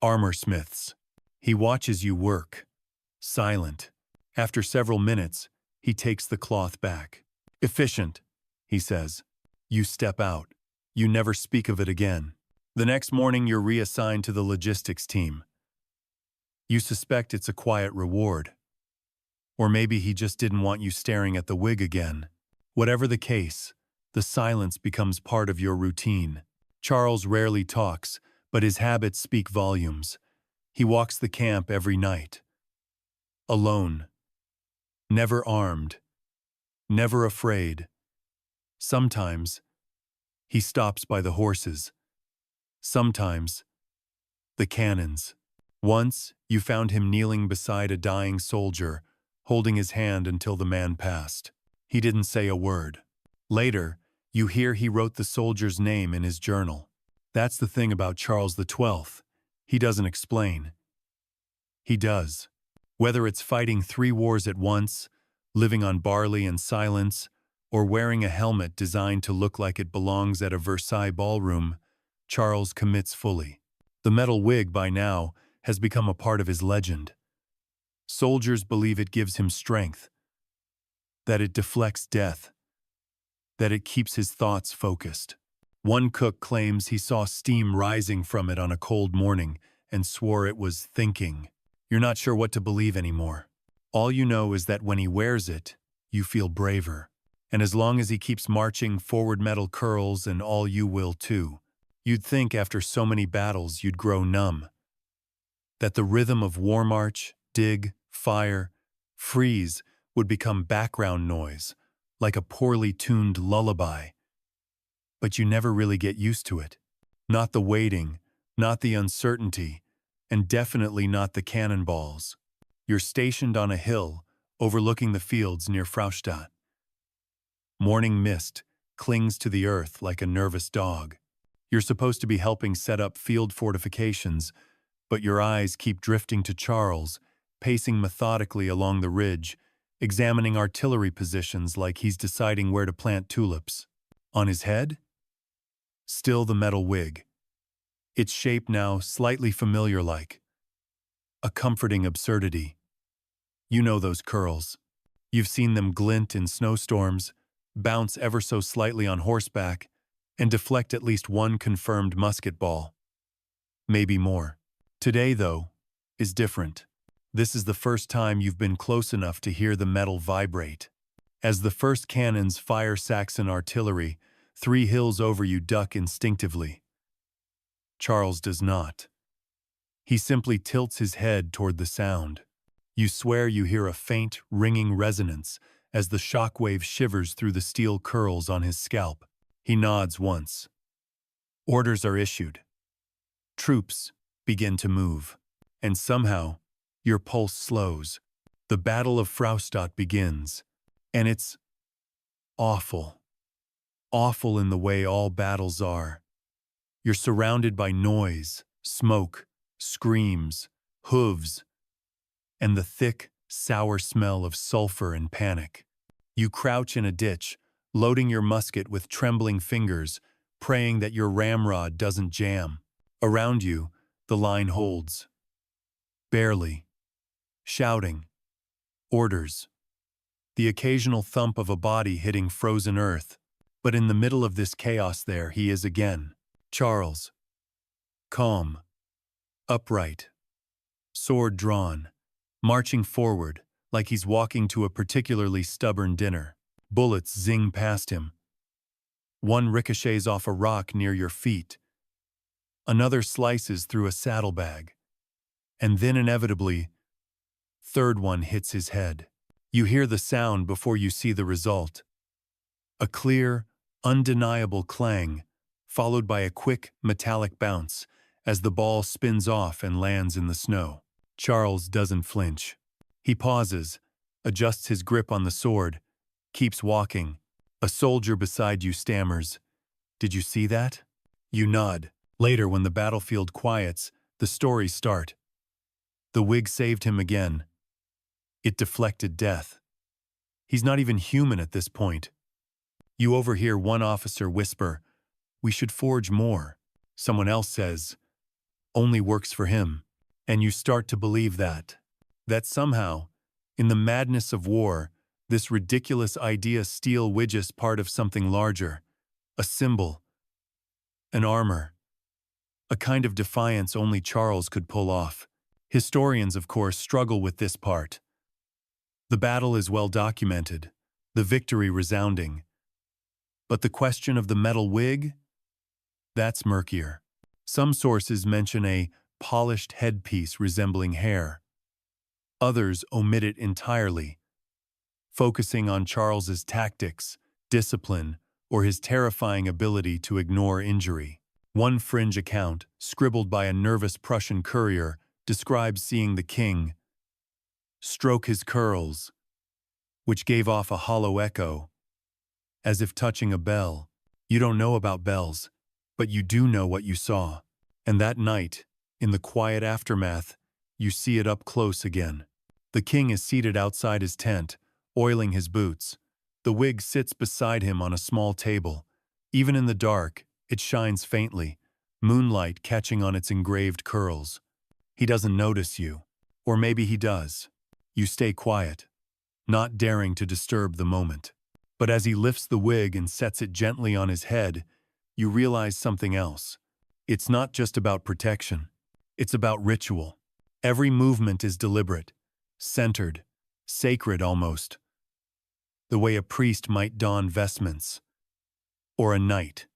armorsmiths. He watches you work, silent. After several minutes, he takes the cloth back. "Efficient," he says. You step out. You never speak of it again. The next morning, you're reassigned to the logistics team. You suspect it's a quiet reward. Or maybe he just didn't want you staring at the wig again. Whatever the case, the silence becomes part of your routine. Charles rarely talks, but his habits speak volumes. He walks the camp every night. Alone. Never armed. Never afraid. Sometimes, he stops by the horses. Sometimes, the cannons. Once, you found him kneeling beside a dying soldier, holding his hand until the man passed. He didn't say a word. Later, you hear he wrote the soldier's name in his journal. That's the thing about Charles XII. He doesn't explain. He does. Whether it's fighting 3 wars at once, living on barley and silence, or wearing a helmet designed to look like it belongs at a Versailles ballroom, Charles commits fully. The metal wig, by now, has become a part of his legend. Soldiers believe it gives him strength, that it deflects death, that it keeps his thoughts focused. One cook claims he saw steam rising from it on a cold morning and swore it was thinking. You're not sure what to believe anymore. All you know is that when he wears it, you feel braver. And as long as he keeps marching, forward metal curls and all you will too. You'd think after so many battles you'd grow numb. That the rhythm of war march, dig, fire, freeze would become background noise, like a poorly tuned lullaby. But you never really get used to it. Not the waiting, not the uncertainty, and definitely not the cannonballs. You're stationed on a hill, overlooking the fields near Fraustadt. Morning mist clings to the earth like a nervous dog. You're supposed to be helping set up field fortifications, but your eyes keep drifting to Charles, pacing methodically along the ridge, examining artillery positions like he's deciding where to plant tulips. On his head? Still the metal wig. Its shape now slightly familiar-like. A comforting absurdity. You know those curls. You've seen them glint in snowstorms, bounce ever so slightly on horseback, and deflect at least one confirmed musket ball. Maybe more. Today, though, is different. This is the first time you've been close enough to hear the metal vibrate. As the first cannons fire Saxon artillery, 3 hills over you duck instinctively. Charles does not. He simply tilts his head toward the sound. You swear you hear a faint, ringing resonance as the shockwave shivers through the steel curls on his scalp. He nods once. Orders are issued. Troops begin to move. And somehow, your pulse slows. The Battle of Fraustadt begins. And it's awful. Awful in the way all battles are. You're surrounded by noise, smoke, screams, hooves, and the thick, sour smell of sulfur and panic. You crouch in a ditch, loading your musket with trembling fingers, praying that your ramrod doesn't jam. Around you, the line holds. Barely. Shouting. Orders. The occasional thump of a body hitting frozen earth. But in the middle of this chaos there he is again. Charles. Calm. Upright. Sword drawn. Marching forward, like he's walking to a particularly stubborn dinner. Bullets zing past him. One ricochets off a rock near your feet. Another slices through a saddlebag. And then inevitably, third one hits his head. You hear the sound before you see the result. A clear, undeniable clang, followed by a quick, metallic bounce as the ball spins off and lands in the snow. Charles doesn't flinch. He pauses, adjusts his grip on the sword, keeps walking. A soldier beside you stammers, "Did you see that?" You nod. Later, when the battlefield quiets, the stories start. The wig saved him again. It deflected death. He's not even human at this point. You overhear one officer whisper, "We should forge more." Someone else says, "Only works for him." And you start to believe that somehow, in the madness of war, this ridiculous idea steel widgets part of something larger, a symbol, an armor, a kind of defiance only Charles could pull off. Historians, of course, struggle with this part. The battle is well documented, the victory resounding. But the question of the metal wig? That's murkier. Some sources mention a polished headpiece resembling hair. Others omit it entirely, focusing on Charles's tactics, discipline, or his terrifying ability to ignore injury. One fringe account, scribbled by a nervous Prussian courier, describes seeing the king stroke his curls, which gave off a hollow echo, as if touching a bell. You don't know about bells, but you do know what you saw. And that night, in the quiet aftermath, you see it up close again. The king is seated outside his tent, oiling his boots. The wig sits beside him on a small table. Even in the dark, it shines faintly, moonlight catching on its engraved curls. He doesn't notice you. Or maybe he does. You stay quiet, not daring to disturb the moment. But as he lifts the wig and sets it gently on his head, you realize something else. It's not just about protection. It's about ritual. Every movement is deliberate, centered, sacred almost. the way a priest might don vestments, or a knight,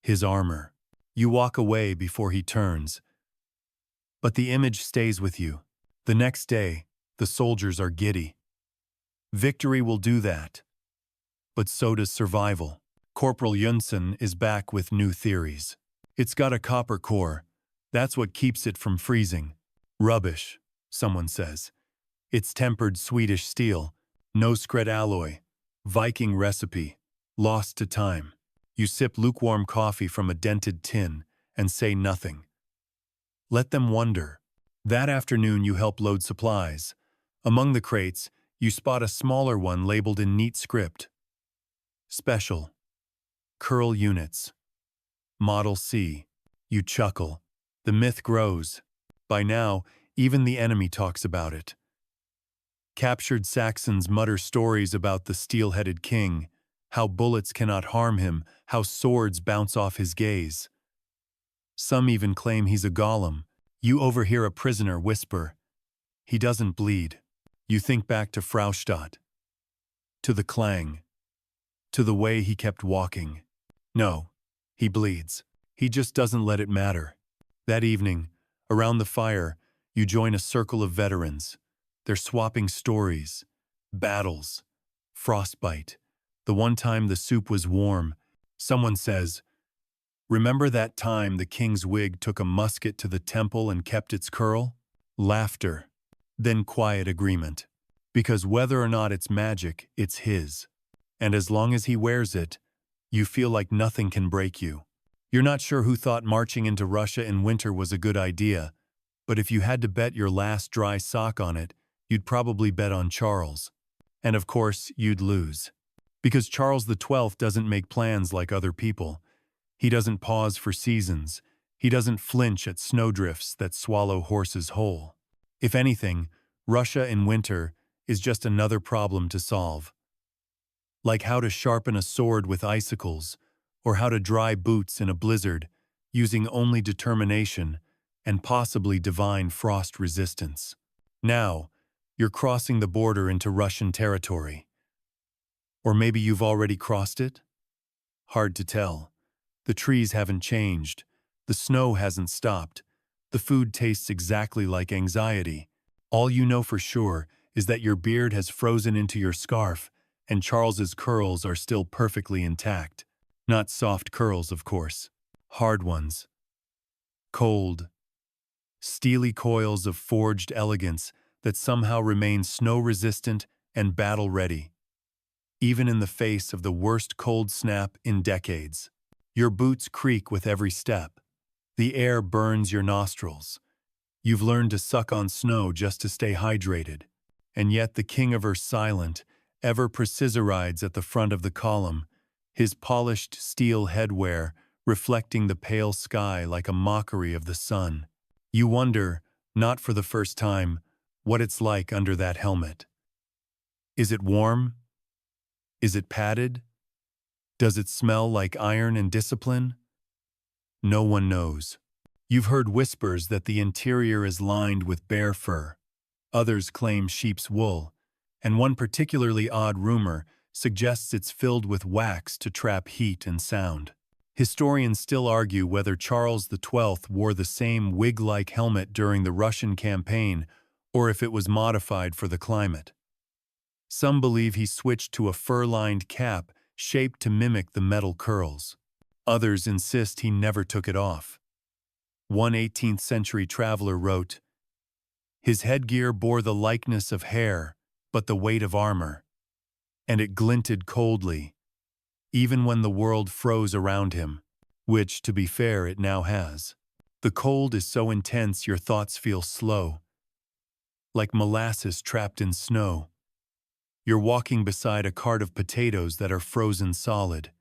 his armor. You walk away before he turns, but the image stays with you. The next day, the soldiers are giddy. Victory will do that, but so does survival. Corporal Yunsen is back with new theories. It's got a copper core. That's what keeps it from freezing. Rubbish, someone says. It's tempered Swedish steel, no scred alloy, Viking recipe, lost to time. You sip lukewarm coffee from a dented tin and say nothing. Let them wonder. That afternoon you help load supplies. Among the crates, you spot a smaller one labeled in neat script. Special. Curl units. Model C. You chuckle. The myth grows. By now, even the enemy talks about it. Captured Saxons mutter stories about the steel-headed king, how bullets cannot harm him, how swords bounce off his gaze. Some even claim he's a golem. You overhear a prisoner whisper, "He doesn't bleed." You think back to Fraustadt, to the clang, to the way he kept walking. No, he bleeds. He just doesn't let it matter. That evening, around the fire, you join a circle of veterans. They're swapping stories, battles, frostbite. The one time the soup was warm, someone says, "Remember that time the king's wig took a musket to the temple and kept its curl?" Laughter, then quiet agreement. Because whether or not it's magic, it's his. And as long as he wears it, you feel like nothing can break you. You're not sure who thought marching into Russia in winter was a good idea, but if you had to bet your last dry sock on it, you'd probably bet on Charles. And of course, you'd lose. Because Charles XII doesn't make plans like other people. He doesn't pause for seasons. He doesn't flinch at snowdrifts that swallow horses whole. If anything, Russia in winter is just another problem to solve. Like how to sharpen a sword with icicles, or how to dry boots in a blizzard, using only determination and possibly divine frost resistance. Now, you're crossing the border into Russian territory. Or maybe you've already crossed it? Hard to tell. The trees haven't changed. The snow hasn't stopped. The food tastes exactly like anxiety. All you know for sure is that your beard has frozen into your scarf and Charles's curls are still perfectly intact. Not soft curls, of course. Hard ones. Cold. Steely coils of forged elegance that somehow remain snow-resistant and battle-ready, even in the face of the worst cold snap in decades. Your boots creak with every step. The air burns your nostrils. You've learned to suck on snow just to stay hydrated. And yet the king of her silent, ever-preciser rides at the front of the column, his polished steel headwear reflecting the pale sky like a mockery of the sun. You wonder, not for the first time, what it's like under that helmet. Is it warm? Is it padded? Does it smell like iron and discipline? No one knows. You've heard whispers that the interior is lined with bear fur. Others claim sheep's wool, and one particularly odd rumor suggests it's filled with wax to trap heat and sound. Historians still argue whether Charles XII wore the same wig-like helmet during the Russian campaign or if it was modified for the climate. Some believe he switched to a fur-lined cap shaped to mimic the metal curls. Others insist he never took it off. One 18th-century traveler wrote, "His headgear bore the likeness of hair, but the weight of armor, and it glinted coldly, even when the world froze around him, which, to be fair, it now has. The cold is so intense your thoughts feel slow, like molasses trapped in snow. You're walking beside a cart of potatoes that are frozen solid.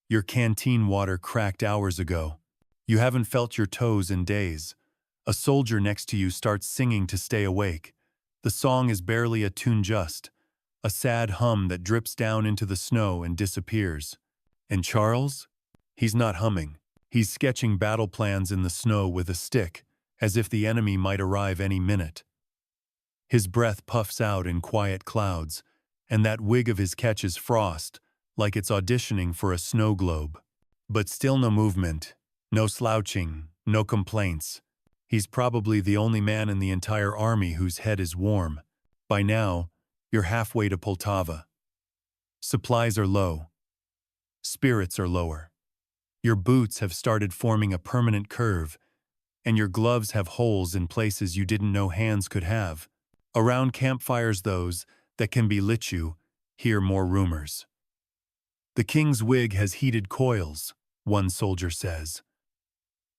Your canteen water cracked hours ago. You haven't felt your toes in days. A soldier next to you starts singing to stay awake. The song is barely a tune just, a sad hum that drips down into the snow and disappears. And Charles? He's not humming. He's sketching battle plans in the snow with a stick, as if the enemy might arrive any minute. His breath puffs out in quiet clouds, and that wig of his catches frost, like it's auditioning for a snow globe. But still no movement, no slouching, no complaints. He's probably the only man in the entire army whose head is warm. By now, you're halfway to Poltava. Supplies are low. Spirits are lower. Your boots have started forming a permanent curve, and your gloves have holes in places you didn't know hands could have. Around campfires those that can be lit you, hear more rumors. The king's wig has heated coils, one soldier says.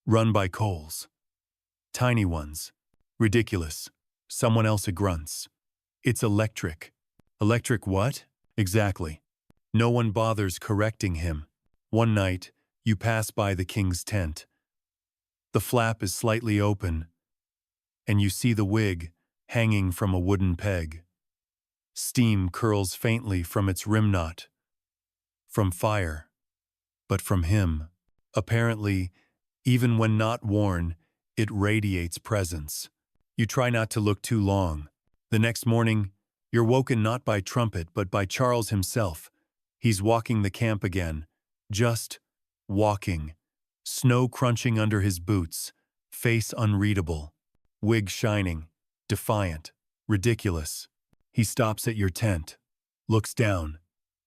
Run by coals. Tiny ones. Ridiculous. Someone else grunts. It's electric. Electric what? Exactly. No one bothers correcting him. One night, you pass by the king's tent. The flap is slightly open, and you see the wig hanging from a wooden peg. Steam curls faintly from its rim knot. From fire. But from him. Apparently, even when not worn, it radiates presence. You try not to look too long. The next morning, you're woken not by trumpet but by Charles himself. He's walking the camp again. Just walking. Snow crunching under his boots. Face unreadable. Wig shining. Defiant. Ridiculous. He stops at your tent. Looks down.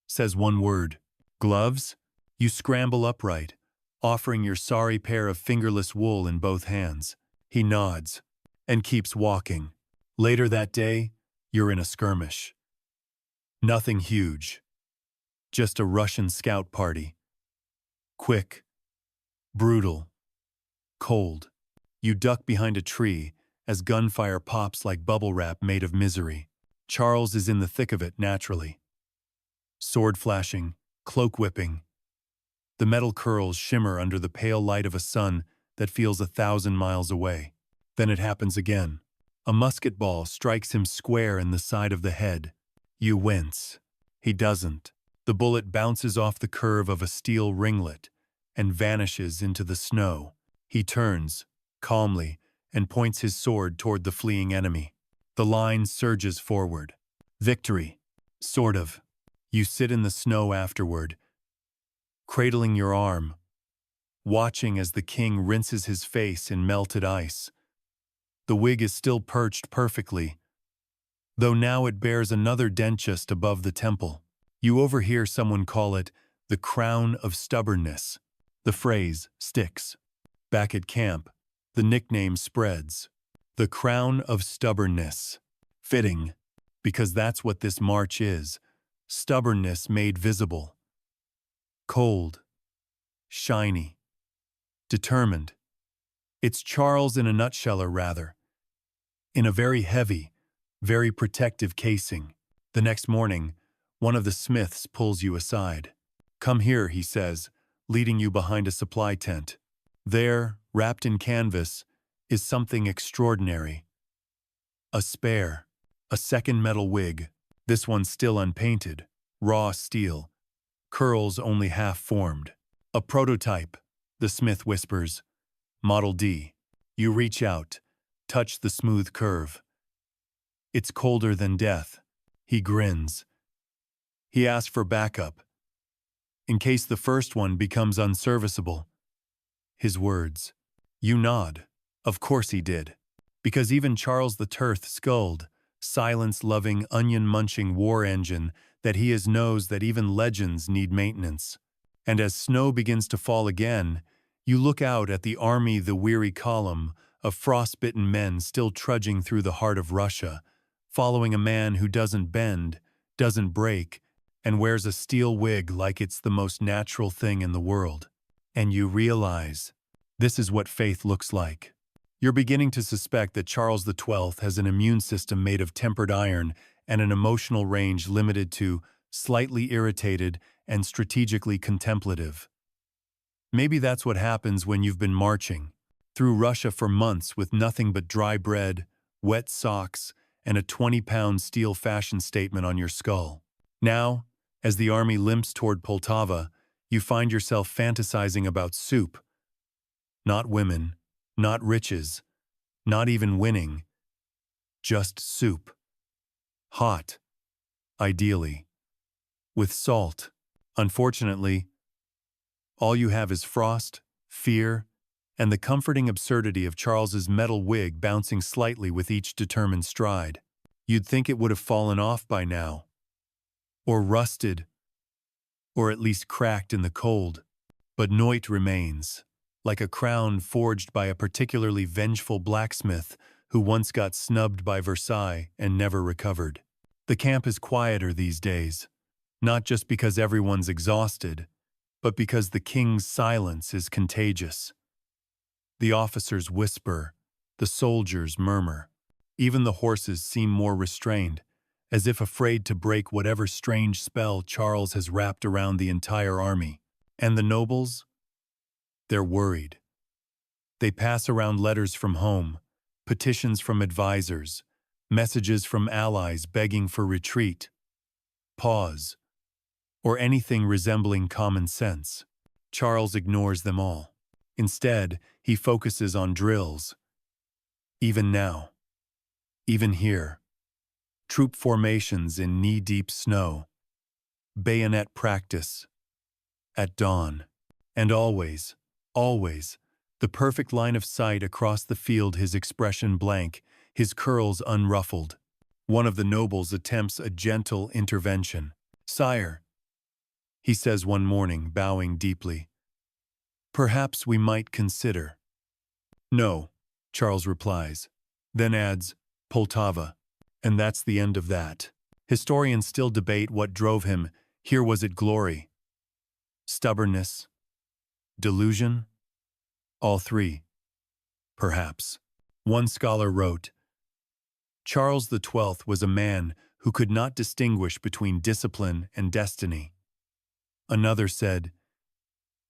Says one word. Gloves? You scramble upright, offering your sorry pair of fingerless wool in both hands. He nods and keeps walking. Later that day, you're in a skirmish. Nothing huge. Just a Russian scout party. Quick. Brutal. Cold. You duck behind a tree as gunfire pops like bubble wrap made of misery. Charles is in the thick of it naturally. Sword flashing, cloak whipping. The metal curls shimmer under the pale light of a sun that feels 1,000 miles away. Then it happens again. A musket ball strikes him square in the side of the head. You wince. He doesn't. The bullet bounces off the curve of a steel ringlet and vanishes into the snow. He turns, calmly, and points his sword toward the fleeing enemy. The line surges forward. Victory. Sort of. You sit in the snow afterward, cradling your arm, watching as the king rinses his face in melted ice. The wig is still perched perfectly, though now it bears another dent just above the temple. You overhear someone call it the crown of stubbornness. The phrase sticks. Back at camp, the nickname spreads. The crown of stubbornness. Fitting, because that's what this march is. Stubbornness made visible. Cold. Shiny. Determined. It's Charles in a nutshell, or rather. In a very heavy, very protective casing. The next morning, one of the smiths pulls you aside. Come here, he says, leading you behind a supply tent. There, wrapped in canvas, is something extraordinary. A spare. A second metal wig. This one still unpainted. Raw steel. Curls only half formed. A prototype, the smith whispers. Model D. You reach out, touch the smooth curve. It's colder than death. He grins. He asks for backup, in case the first one becomes unserviceable. His words. You nod. Of course he did. Because even Charles the Terth sculled, silence-loving, onion-munching war engine that he knows that even legends need maintenance. And as snow begins to fall again, you look out at the army, the weary column of frostbitten men still trudging through the heart of Russia, following a man who doesn't bend, doesn't break, and wears a steel wig like it's the most natural thing in the world. And you realize, this is what faith looks like. You're beginning to suspect that Charles XII has an immune system made of tempered iron and an emotional range limited to slightly irritated and strategically contemplative. Maybe that's what happens when you've been marching through Russia for months with nothing but dry bread, wet socks, and a 20-pound steel fashion statement on your skull. Now, as the army limps toward Poltava, you find yourself fantasizing about soup. Not women, not riches, not even winning. Just soup. Hot. ideally, with salt. Unfortunately, all you have is frost, fear, and the comforting absurdity of Charles's metal wig bouncing slightly with each determined stride. You'd think it would have fallen off by now, or rusted, or at least cracked in the cold. But Noit remains, like a crown forged by a particularly vengeful blacksmith who once got snubbed by Versailles and never recovered. The camp is quieter these days, not just because everyone's exhausted, but because the king's silence is contagious. The officers whisper, the soldiers murmur. Even the horses seem more restrained, as if afraid to break whatever strange spell Charles has wrapped around the entire army. And the nobles? They're worried. They pass around letters from home, petitions from advisors, messages from allies begging for retreat, pause, or anything resembling common sense. Charles ignores them all. Instead, he focuses on drills. Even now, even here, troop formations in knee-deep snow, bayonet practice, at dawn, and always, always, the perfect line of sight across the field, his expression blank, his curls unruffled. One of the nobles attempts a gentle intervention. "Sire," he says one morning, bowing deeply, "perhaps we might consider." "No," Charles replies, then adds, "Poltava." And that's the end of that. Historians still debate what drove him. Here was it glory? Stubbornness? Delusion? All three. Perhaps. One scholar wrote, Charles XII was a man who could not distinguish between discipline and destiny. Another said,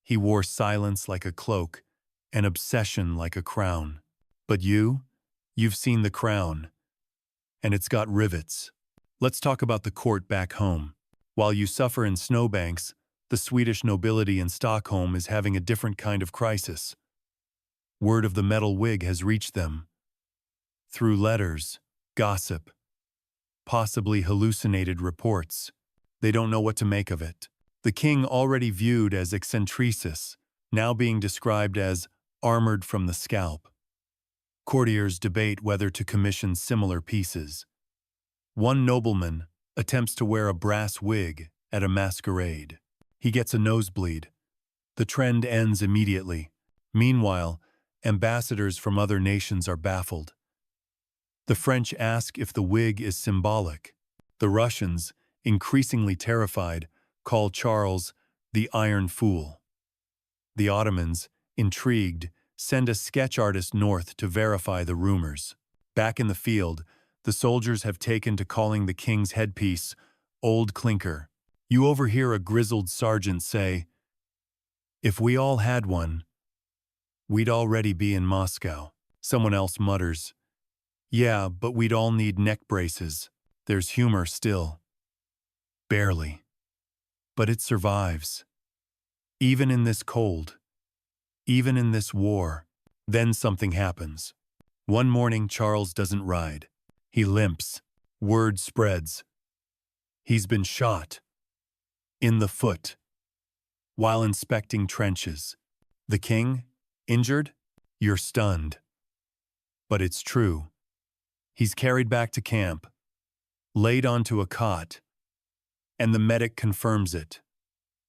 he wore silence like a cloak, and obsession like a crown. But you've seen the crown, and it's got rivets. Let's talk about the court back home. While you suffer in snowbanks, the Swedish nobility in Stockholm is having a different kind of crisis. Word of the metal wig has reached them. Through letters, gossip, possibly hallucinated reports. They don't know what to make of it. The king, already viewed as eccentricus, now being described as armored from the scalp. Courtiers debate whether to commission similar pieces. One nobleman attempts to wear a brass wig at a masquerade. He gets a nosebleed. The trend ends immediately. Meanwhile, ambassadors from other nations are baffled. The French ask if the wig is symbolic. The Russians, increasingly terrified, call Charles the Iron Fool. The Ottomans, intrigued, send a sketch artist north to verify the rumors. Back in the field, the soldiers have taken to calling the king's headpiece Old Clinker. You overhear a grizzled sergeant say, "If we all had one, we'd already be in Moscow." Someone else mutters, "Yeah, but we'd all need neck braces." There's humor still. Barely. But it survives. Even in this cold. Even in this war. Then something happens. One morning, Charles doesn't ride. He limps. Word spreads. He's been shot. In the foot. While inspecting trenches. The king? Injured? You're stunned. But it's true. He's carried back to camp. Laid onto a cot. And the medic confirms it.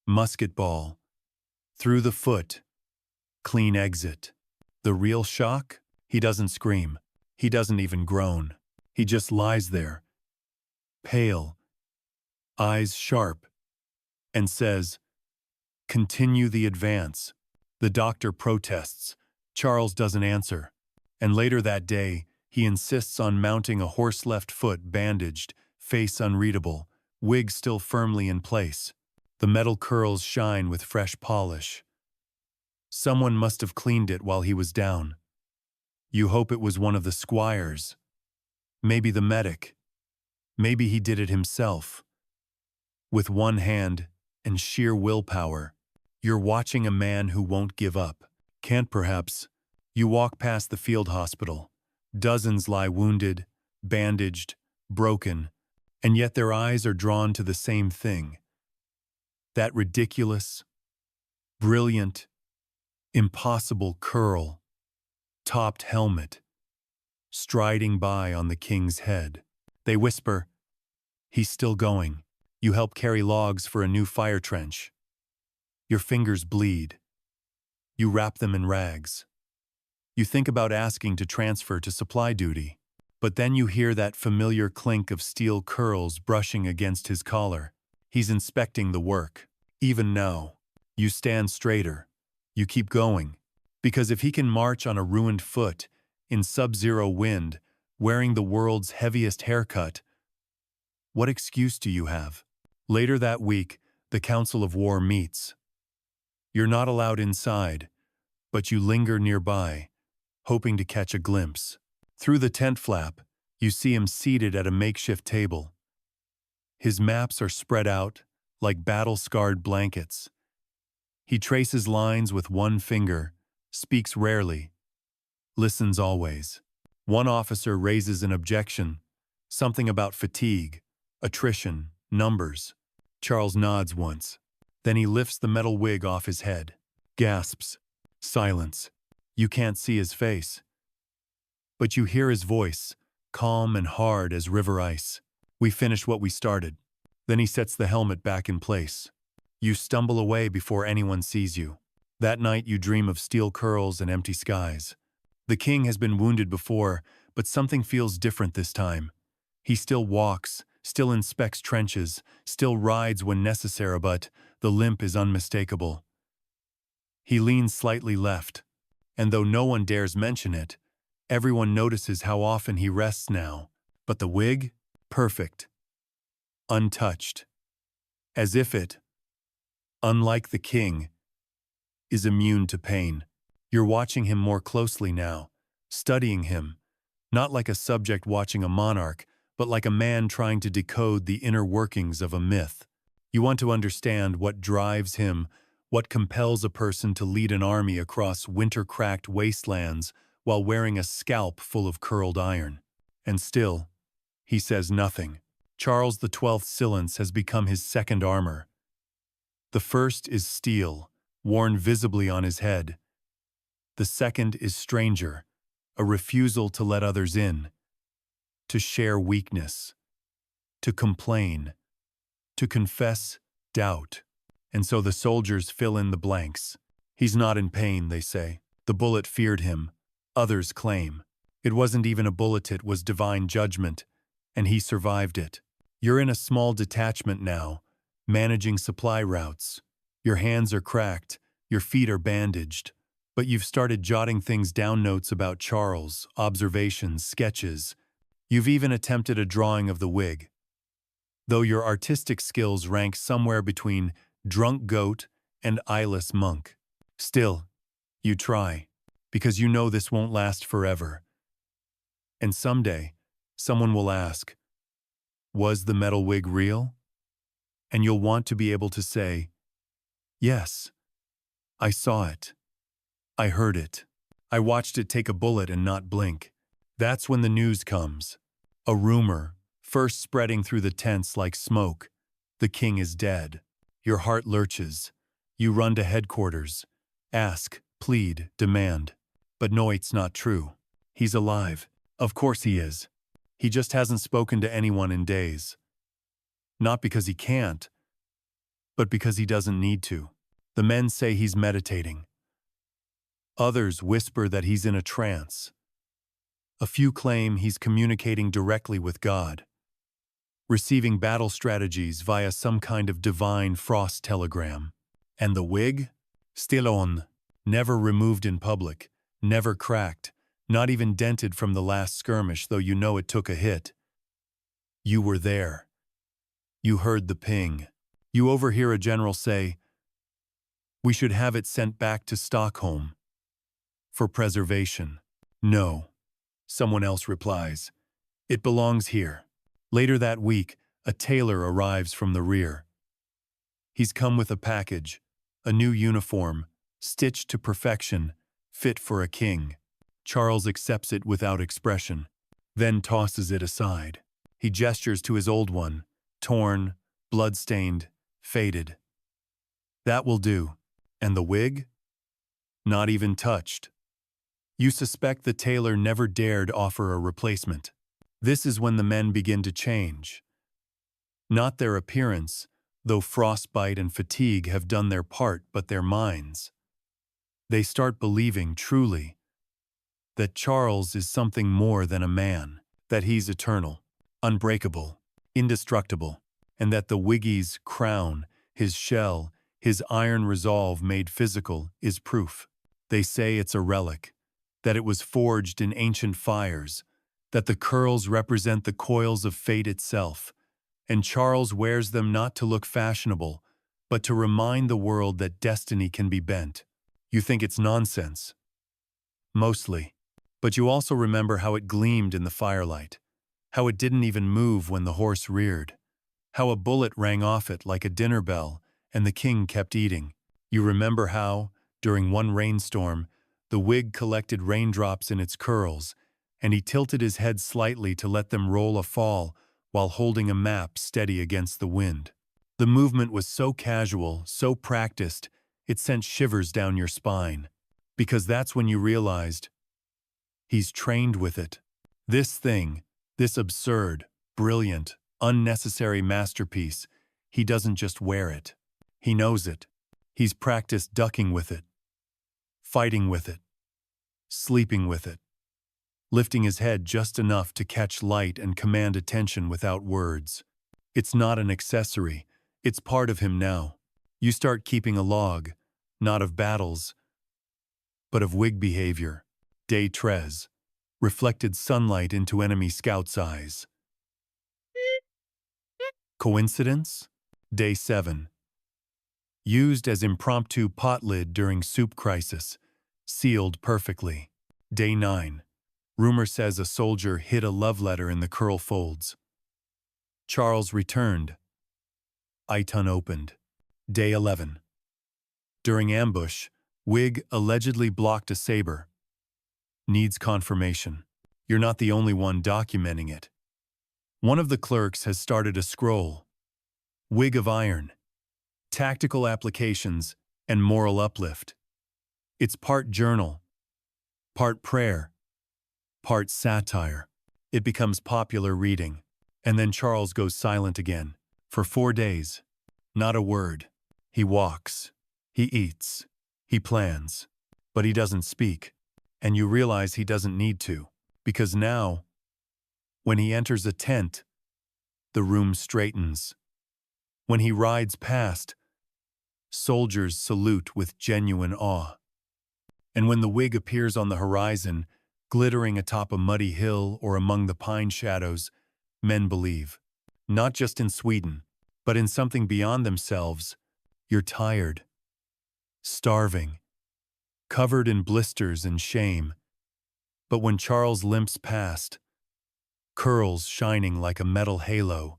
Musket ball. Through the foot. Clean exit. The real shock? He doesn't scream. He doesn't even groan. He just lies there, pale, eyes sharp, and says, "Continue the advance." The doctor protests. Charles doesn't answer. And later that day, he insists on mounting a horse left foot bandaged, face unreadable, wig still firmly in place. The metal curls shine with fresh polish. Someone must have cleaned it while he was down. You hope it was one of the squires. Maybe the medic. Maybe he did it himself. With one hand and sheer willpower, you're watching a man who won't give up. Can't perhaps. You walk past the field hospital. Dozens lie wounded, bandaged, broken, and yet their eyes are drawn to the same thing. That ridiculous, brilliant, impossible curl-topped helmet striding by on the king's head. They whisper, "He's still going." You help carry logs for a new fire trench. Your fingers bleed. You wrap them in rags. You think about asking to transfer to supply duty, but then you hear that familiar clink of steel curls brushing against his collar. He's inspecting the work. Even now, you stand straighter. You keep going, because if he can march on a ruined foot, in sub-zero wind, wearing the world's heaviest haircut, what excuse do you have? Later that week, the Council of War meets. You're not allowed inside, but you linger nearby, hoping to catch a glimpse. Through the tent flap, you see him seated at a makeshift table. His maps are spread out like battle-scarred blankets. He traces lines with one finger, speaks rarely, listens always. One officer raises an objection, something about fatigue, attrition, numbers. Charles nods once. Then he lifts the metal wig off his head. Gasps. Silence. You can't see his face. But you hear his voice, calm and hard as river ice. "We finish what we started." Then he sets the helmet back in place. You stumble away before anyone sees you. That night you dream of steel curls and empty skies. The king has been wounded before, but something feels different this time. He still walks, still inspects trenches, still rides when necessary, but the limp is unmistakable. He leans slightly left, and though no one dares mention it, everyone notices how often he rests now. But the wig? Perfect. Untouched. As if it, unlike the king, is immune to pain. You're watching him more closely now, studying him, not like a subject watching a monarch, but like a man trying to decode the inner workings of a myth. You want to understand what drives him, what compels a person to lead an army across winter-cracked wastelands while wearing a scalp full of curled iron. And still, he says nothing. Charles XII's silence has become his second armor. The first is steel, worn visibly on his head. The second is stranger, a refusal to let others in, to share weakness, to complain, to confess doubt. And so the soldiers fill in the blanks. He's not in pain, they say. The bullet feared him, others claim. It wasn't even a bullet, it was divine judgment, and he survived it. You're in a small detachment now, managing supply routes. Your hands are cracked, your feet are bandaged, but you've started jotting things down, notes about Charles, observations, sketches. You've even attempted a drawing of the wig. Though your artistic skills rank somewhere between drunk goat and eyeless monk. Still, you try, because you know this won't last forever. And someday, someone will ask, was the metal wig real? And you'll want to be able to say, yes, I saw it. I heard it. I watched it take a bullet and not blink. That's when the news comes. A rumor, first spreading through the tents like smoke. The king is dead. Your heart lurches. You run to headquarters. Ask, plead, demand. But no, it's not true. He's alive. Of course he is. He just hasn't spoken to anyone in days. Not because he can't, but because he doesn't need to. The men say he's meditating. Others whisper that he's in a trance. A few claim he's communicating directly with God, receiving battle strategies via some kind of divine frost telegram. And the wig? Still on, never removed in public, never cracked, not even dented from the last skirmish, though you know it took a hit. You were there. You heard the ping. You overhear a general say, "We should have it sent back to Stockholm for preservation." "No," someone else replies. "It belongs here." Later that week, a tailor arrives from the rear. He's come with a package, a new uniform, stitched to perfection, fit for a king. Charles accepts it without expression, then tosses it aside. He gestures to his old one, torn, blood-stained, faded. That will do. And the wig? Not even touched. You suspect the tailor never dared offer a replacement. This is when the men begin to change. Not their appearance, though frostbite and fatigue have done their part, but their minds. They start believing, truly, that Charles is something more than a man, that he's eternal, unbreakable, indestructible, and that the Wiggy's crown, his shell, his iron resolve made physical, is proof. They say it's a relic, that it was forged in ancient fires, that the curls represent the coils of fate itself, and Charles wears them not to look fashionable, but to remind the world that destiny can be bent. You think it's nonsense. Mostly. But you also remember how it gleamed in the firelight, how it didn't even move when the horse reared, how a bullet rang off it like a dinner bell, and the king kept eating. You remember how, during one rainstorm, the wig collected raindrops in its curls, and he tilted his head slightly to let them roll a fall while holding a map steady against the wind. The movement was so casual, so practiced, it sent shivers down your spine, because that's when you realized he's trained with it. This thing, this absurd, brilliant, unnecessary masterpiece, he doesn't just wear it. He knows it. He's practiced ducking with it, fighting with it, sleeping with it, lifting his head just enough to catch light and command attention without words. It's not an accessory. It's part of him now. You start keeping a log, not of battles, but of wig behavior. Day 13. Reflected sunlight into enemy scouts' eyes. Coincidence? Day 7. Used as impromptu pot lid during soup crisis. Sealed perfectly. Day 9. Rumor says a soldier hid a love letter in the curl folds. Charles returned. It unopened. Day 11. During ambush, Wig allegedly blocked a saber. Needs confirmation. You're not the only one documenting it. One of the clerks has started a scroll. Wig of Iron. Tactical applications and moral uplift. It's part journal, part prayer, part satire. It becomes popular reading. And then Charles goes silent again. For 4 days. Not a word. He walks. He eats. He plans. But he doesn't speak. And you realize he doesn't need to. Because now, when he enters a tent, the room straightens. When he rides past, soldiers salute with genuine awe. And when the wig appears on the horizon, glittering atop a muddy hill or among the pine shadows, men believe. Not just in Sweden, but in something beyond themselves. You're tired, starving, covered in blisters and shame. But when Charles limps past, curls shining like a metal halo,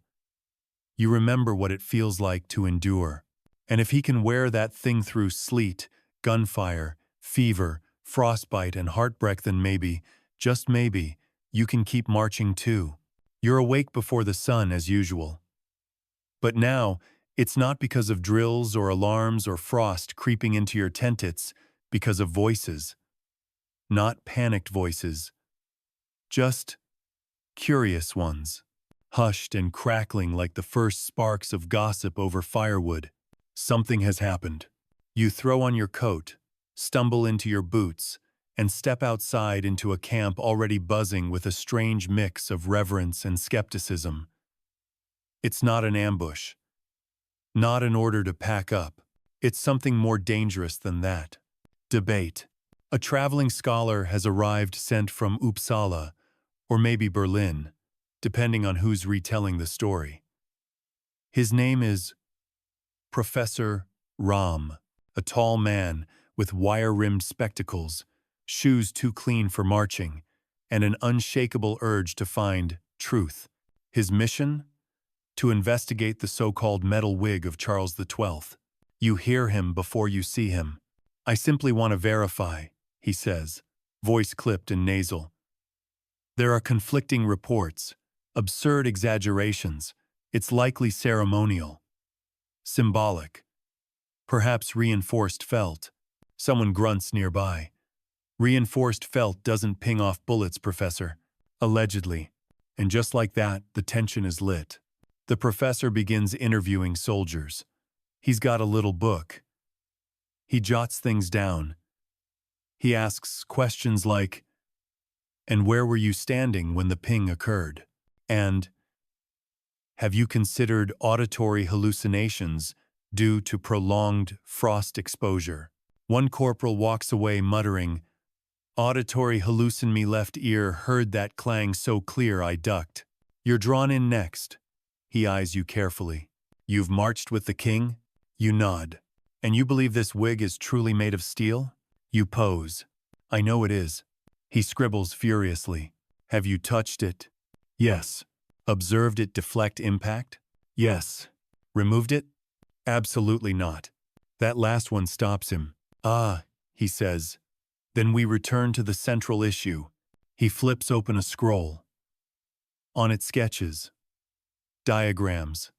you remember what it feels like to endure. And if he can wear that thing through sleet, gunfire, fever, frostbite, and heartbreak, then maybe, just maybe, you can keep marching too. You're awake before the sun as usual. But now, it's not because of drills or alarms or frost creeping into your tent, it's because of voices. Not panicked voices. Just curious ones. Hushed and crackling like the first sparks of gossip over firewood. Something has happened. You throw on your coat, stumble into your boots, and step outside into a camp already buzzing with a strange mix of reverence and skepticism. It's not an ambush. Not an order to pack up. It's something more dangerous than that. Debate. A traveling scholar has arrived sent from Uppsala, or maybe Berlin, depending on who's retelling the story. His name is Professor Ram, a tall man with wire-rimmed spectacles, shoes too clean for marching, and an unshakable urge to find truth. His mission? To investigate the so-called metal wig of Charles XII. You hear him before you see him. I simply want to verify, he says, voice clipped and nasal. There are conflicting reports. Absurd exaggerations. It's likely ceremonial. Symbolic. Perhaps reinforced felt. Someone grunts nearby. Reinforced felt doesn't ping off bullets, Professor. Allegedly. And just like that, the tension is lit. The professor begins interviewing soldiers. He's got a little book. He jots things down. He asks questions like, "And where were you standing when the ping occurred?" And, "Have you considered auditory hallucinations due to prolonged frost exposure?" One corporal walks away muttering, "Auditory hallucin me left ear heard that clang so clear I ducked." You're drawn in next. He eyes you carefully. You've marched with the king? You nod. And you believe this wig is truly made of steel? You pose. I know it is. He scribbles furiously. Have you touched it? Yes. Observed it deflect impact? Yes. Removed it? Absolutely not. That last one stops him. Ah, he says. Then we return to the central issue. He flips open a scroll. On it sketches, diagrams,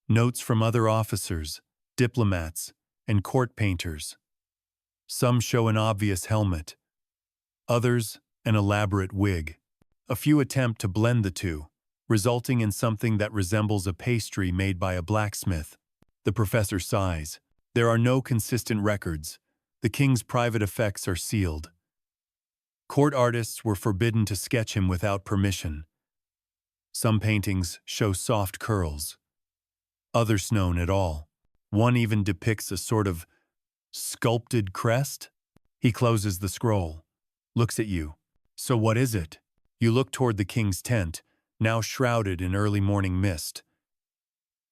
notes from other officers, diplomats, and court painters. Some show an obvious helmet, others an elaborate wig. A few attempt to blend the two, resulting in something that resembles a pastry made by a blacksmith. The professor sighs. There are no consistent records. The king's private effects are sealed. Court artists were forbidden to sketch him without permission. Some paintings show soft curls. Others none at all. One even depicts a sort of sculpted crest. He closes the scroll, looks at you. So what is it? You look toward the king's tent, now shrouded in early morning mist.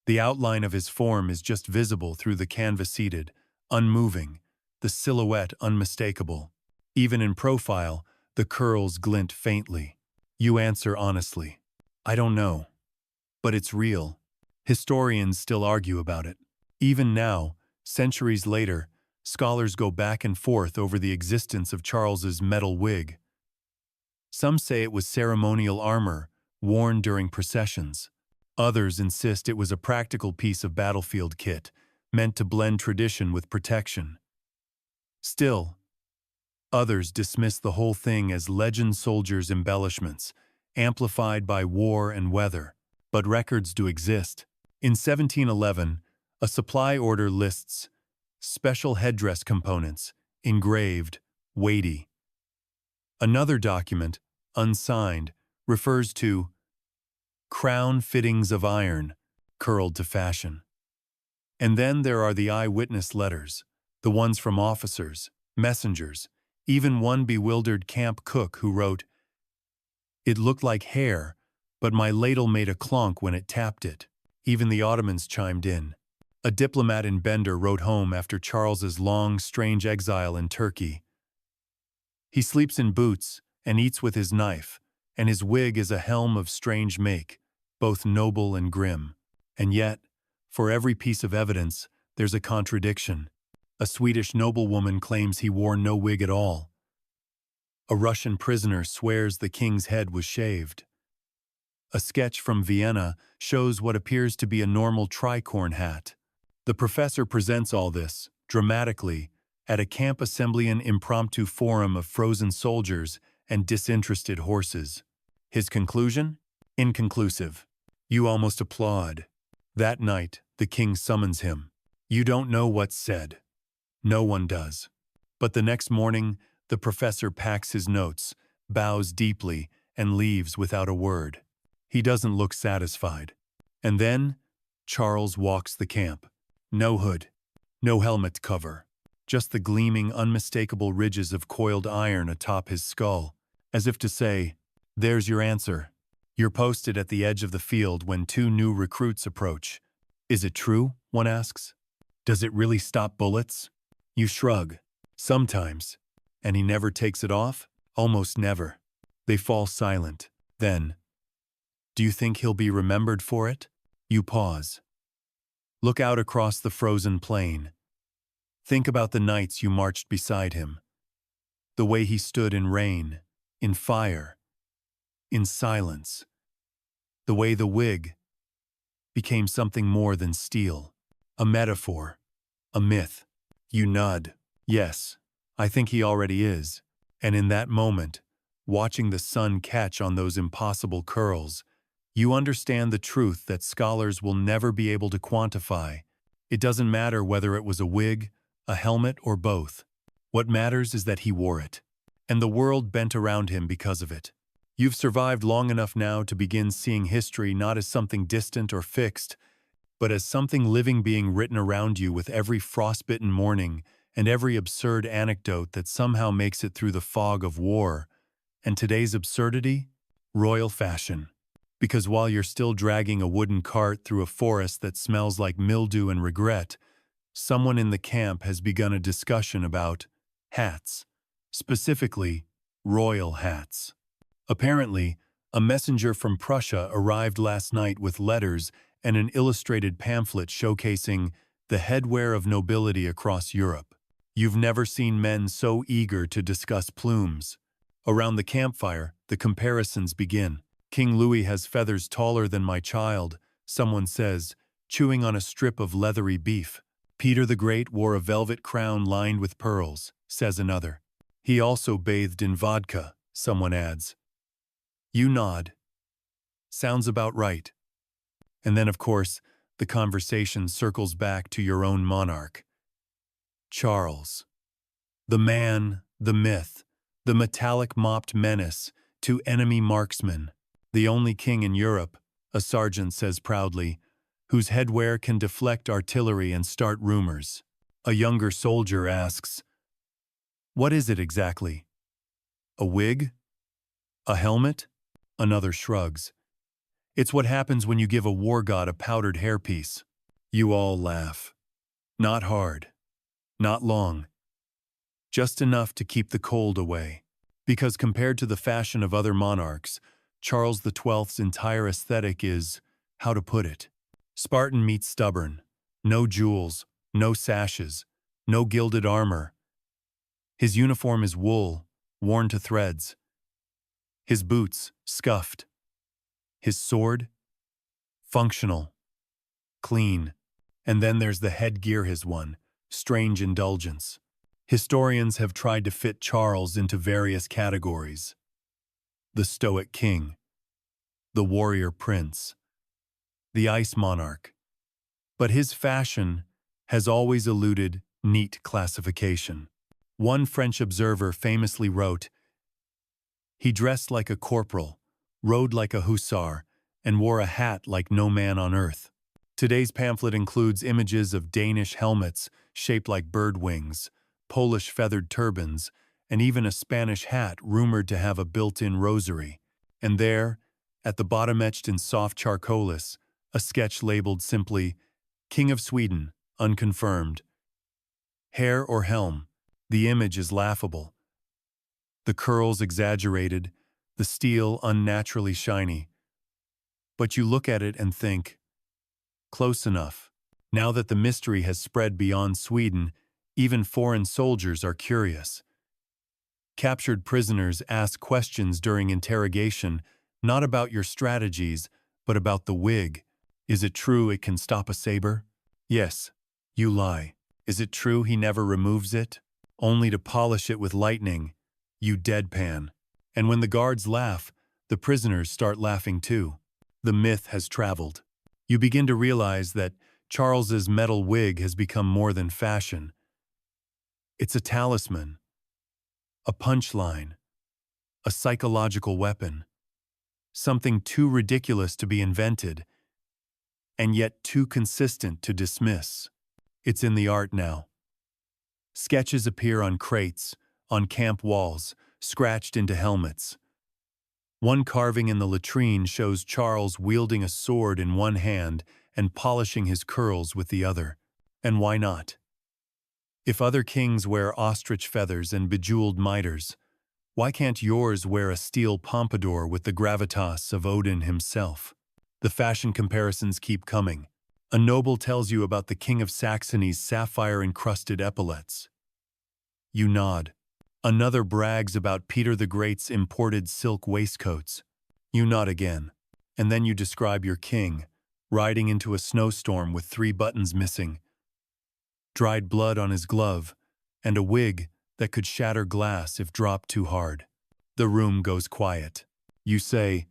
The outline of his form is just visible through the canvas seated, unmoving, the silhouette unmistakable. Even in profile, the curls glint faintly. You answer honestly. I don't know. But it's real. Historians still argue about it. Even now, centuries later, scholars go back and forth over the existence of Charles's metal wig. Some say it was ceremonial armor, worn during processions. Others insist it was a practical piece of battlefield kit, meant to blend tradition with protection. Still, others dismiss the whole thing as legend soldiers' embellishments, amplified by war and weather. But records do exist. In 1711, a supply order lists special headdress components, engraved, weighty. Another document, unsigned, refers to crown fittings of iron, curled to fashion. And then there are the eyewitness letters, the ones from officers, messengers, even one bewildered camp cook who wrote, "It looked like hair, but my ladle made a clonk when it tapped it." Even the Ottomans chimed in. A diplomat in Bender wrote home after Charles's long, strange exile in Turkey. He sleeps in boots and eats with his knife, and his wig is a helm of strange make, both noble and grim. And yet, for every piece of evidence, there's a contradiction. A Swedish noblewoman claims he wore no wig at all. A Russian prisoner swears the king's head was shaved. A sketch from Vienna shows what appears to be a normal tricorn hat. The professor presents all this, dramatically, at a Camp Assemblean impromptu forum of frozen soldiers and disinterested horses. His conclusion? Inconclusive. You almost applaud. That night, the king summons him. You don't know what's said. No one does. But the next morning, the professor packs his notes, bows deeply, and leaves without a word. He doesn't look satisfied. And then, Charles walks the camp. No hood, no helmet cover, just the gleaming, unmistakable ridges of coiled iron atop his skull, as if to say, "There's your answer." You're posted at the edge of the field when two new recruits approach. "Is it true?" one asks. "Does it really stop bullets?" You shrug. "Sometimes." "And he never takes it off?" "Almost never." They fall silent. Then, "Do you think he'll be remembered for it?" You pause. Look out across the frozen plain. Think about the nights you marched beside him. The way he stood in rain, in fire, in silence. The way the wig became something more than steel. A metaphor. A myth. You nod. Yes, I think he already is. And in that moment, watching the sun catch on those impossible curls, you understand the truth that scholars will never be able to quantify. It doesn't matter whether it was a wig, a helmet, or both. What matters is that he wore it. And the world bent around him because of it. You've survived long enough now to begin seeing history not as something distant or fixed, but as something living being written around you with every frostbitten morning and every absurd anecdote that somehow makes it through the fog of war. And today's absurdity? Royal fashion. Because while you're still dragging a wooden cart through a forest that smells like mildew and regret, someone in the camp has begun a discussion about hats. Specifically, royal hats. Apparently, a messenger from Prussia arrived last night with letters and an illustrated pamphlet showcasing the headwear of nobility across Europe. You've never seen men so eager to discuss plumes. Around the campfire, the comparisons begin. King Louis has feathers taller than my child, someone says, chewing on a strip of leathery beef. Peter the Great wore a velvet crown lined with pearls, says another. He also bathed in vodka, someone adds. You nod. Sounds about right. And then, of course, the conversation circles back to your own monarch. Charles. The man, the myth, the metallic-mopped menace to enemy marksmen. The only king in Europe, a sergeant says proudly, whose headwear can deflect artillery and start rumors. A younger soldier asks, what is it exactly? A wig? A helmet? Another shrugs. It's what happens when you give a war god a powdered hairpiece. You all laugh. Not hard. Not long. Just enough to keep the cold away. Because compared to the fashion of other monarchs, Charles XII's entire aesthetic is, how to put it, Spartan meets stubborn. No jewels, no sashes, no gilded armor. His uniform is wool, worn to threads. His boots, scuffed. His sword, functional, clean. And then there's the headgear his one, strange indulgence. Historians have tried to fit Charles into various categories. The stoic king, the warrior prince, the ice monarch. But his fashion has always eluded neat classification. One French observer famously wrote, he dressed like a corporal, rode like a hussar, and wore a hat like no man on earth. Today's pamphlet includes images of Danish helmets shaped like bird wings, Polish feathered turbans, and even a Spanish hat rumored to have a built-in rosary. And there, at the bottom etched in soft charcoalis, a sketch labeled simply, King of Sweden, unconfirmed. Hair or helm, the image is laughable. The curls exaggerated, the steel unnaturally shiny. But you look at it and think, close enough. Now that the mystery has spread beyond Sweden, even foreign soldiers are curious. Captured prisoners ask questions during interrogation, not about your strategies, but about the wig. Is it true it can stop a saber? Yes. You lie. Is it true he never removes it? Only to polish it with lightning. You deadpan. And when the guards laugh, the prisoners start laughing too. The myth has traveled. You begin to realize that Charles's metal wig has become more than fashion. It's a talisman, a punchline, a psychological weapon, something too ridiculous to be invented, and yet too consistent to dismiss. It's in the art now. Sketches appear on crates, on camp walls, scratched into helmets. One carving in the latrine shows Charles wielding a sword in one hand and polishing his curls with the other. And why not? If other kings wear ostrich feathers and bejeweled mitres, why can't yours wear a steel pompadour with the gravitas of Odin himself? The fashion comparisons keep coming. A noble tells you about the King of Saxony's sapphire-encrusted epaulets. You nod. Another brags about Peter the Great's imported silk waistcoats. You nod again. And then you describe your king, riding into a snowstorm with 3 buttons missing, dried blood on his glove, and a wig that could shatter glass if dropped too hard. The room goes quiet. You say,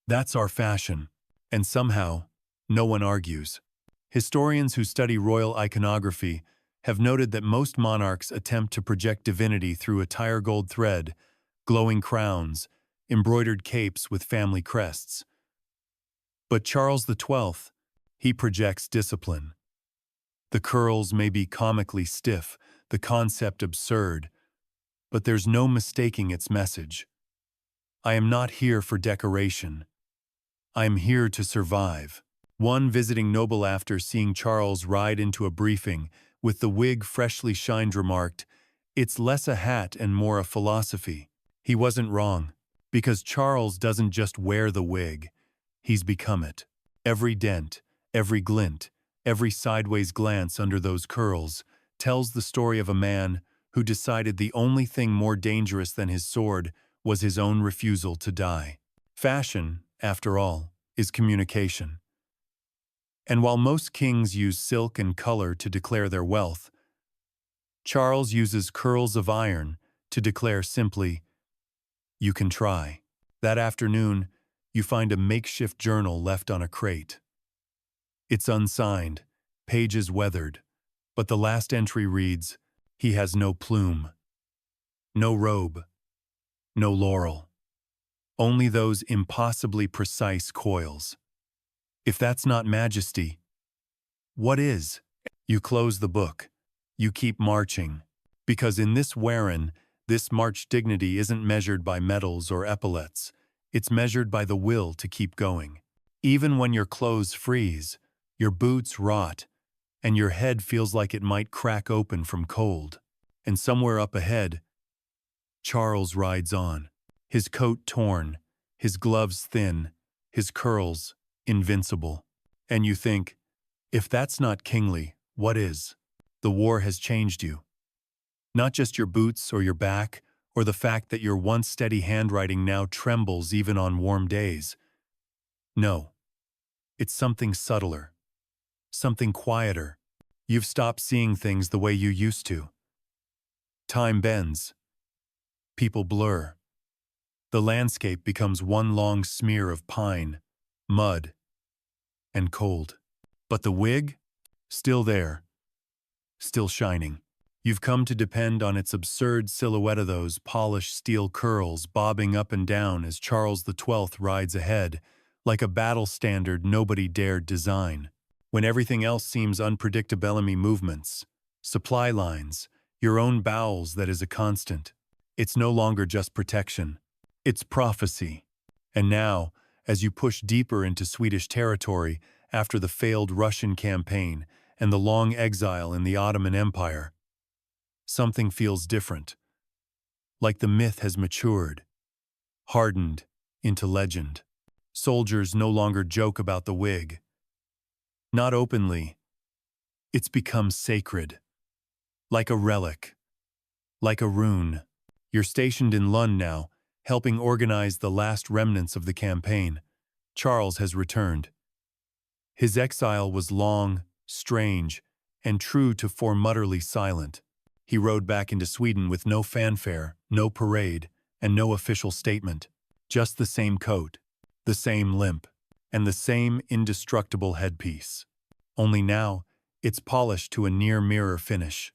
"That's our fashion," and somehow, no one argues. Historians who study royal iconography have noted that most monarchs attempt to project divinity through a tire gold thread, glowing crowns, embroidered capes with family crests. But Charles XII, he projects discipline. The curls may be comically stiff, the concept absurd, but there's no mistaking its message. I am not here for decoration. I am here to survive. One visiting noble, after seeing Charles ride into a briefing with the wig freshly shined, remarked, "It's less a hat and more a philosophy." He wasn't wrong, because Charles doesn't just wear the wig, he's become it. Every dent, every glint, every sideways glance under those curls tells the story of a man who decided the only thing more dangerous than his sword was his own refusal to die. Fashion, after all, is communication. And while most kings use silk and color to declare their wealth, Charles uses curls of iron to declare simply, "You can try." That afternoon, you find a makeshift journal left on a crate. It's unsigned, pages weathered, but the last entry reads, "He has no plume, no robe, no laurel, only those impossibly precise coils." If that's not majesty, what is? You close the book. You keep marching. Because in this Warren, this march dignity isn't measured by medals or epaulets. It's measured by the will to keep going. Even when your clothes freeze, your boots rot, and your head feels like it might crack open from cold. And somewhere up ahead, Charles rides on, his coat torn, his gloves thin, his curls invincible. And you think, if that's not kingly, what is? The war has changed you. Not just your boots or your back, or the fact that your once steady handwriting now trembles even on warm days. No, it's something subtler, something quieter. You've stopped seeing things the way you used to. Time bends. People blur. The landscape becomes one long smear of pine, mud, and cold. But the wig? Still there. Still shining. You've come to depend on its absurd silhouette of those polished steel curls bobbing up and down as Charles XII rides ahead, like a battle standard nobody dared design. When everything else seems unpredictable movements, supply lines, your own bowels that is a constant. It's no longer just protection. It's prophecy. And now, as you push deeper into Swedish territory after the failed Russian campaign and the long exile in the Ottoman Empire, something feels different. Like the myth has matured, hardened into legend. Soldiers no longer joke about the wig. Not openly. It's become sacred. Like a relic. Like a rune. You're stationed in Lund now, helping organize the last remnants of the campaign. Charles has returned. His exile was long, strange, and true to form utterly silent. He rode back into Sweden with no fanfare, no parade, and no official statement. Just the same coat, the same limp, and the same indestructible headpiece. Only now, it's polished to a near-mirror finish.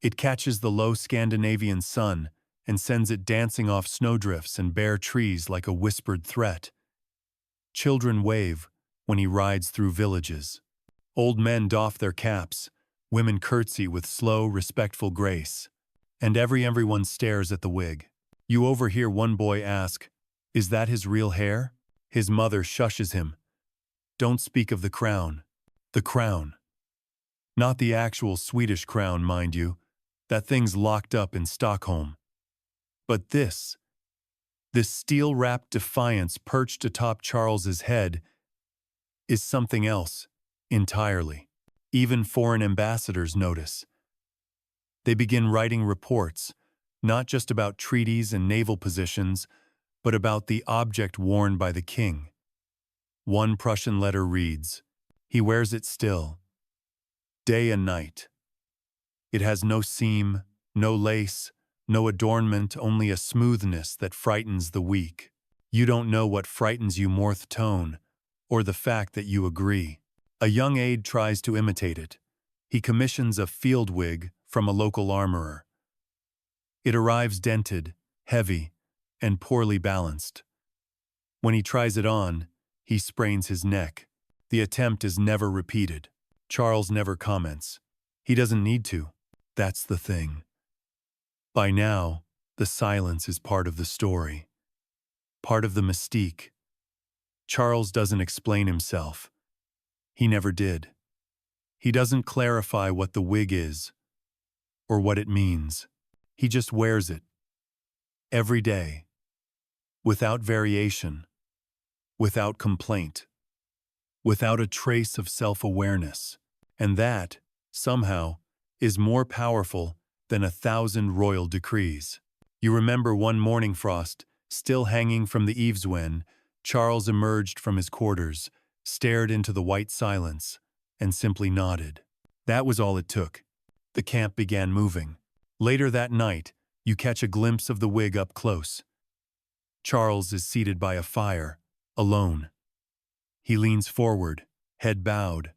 It catches the low Scandinavian sun and sends it dancing off snowdrifts and bare trees like a whispered threat. Children wave when he rides through villages. Old men doff their caps, women curtsy with slow, respectful grace, and everyone stares at the wig. You overhear one boy ask, "Is that his real hair?" His mother shushes him. "Don't speak of the crown." The crown. Not the actual Swedish crown, mind you. That thing's locked up in Stockholm. But this steel-wrapped defiance perched atop Charles's head is something else entirely. Even foreign ambassadors notice. They begin writing reports, not just about treaties and naval positions, but about the object worn by the king. One Prussian letter reads, "He wears it still, day and night. It has no seam, no lace, no adornment, only a smoothness that frightens the weak. You don't know what frightens you more, the tone, or the fact that you agree." A young aide tries to imitate it. He commissions a field wig from a local armorer. It arrives dented, heavy, and poorly balanced. When he tries it on, he sprains his neck. The attempt is never repeated. Charles never comments. He doesn't need to. That's the thing. By now, the silence is part of the story, part of the mystique. Charles doesn't explain himself. He never did. He doesn't clarify what the wig is or what it means. He just wears it every day, without variation, without complaint, without a trace of self-awareness. And that, somehow, is more powerful than 1,000 royal decrees. You remember one morning frost, still hanging from the eaves when Charles emerged from his quarters, stared into the white silence, and simply nodded. That was all it took. The camp began moving. Later that night, you catch a glimpse of the wig up close. Charles is seated by a fire, alone. He leans forward, head bowed,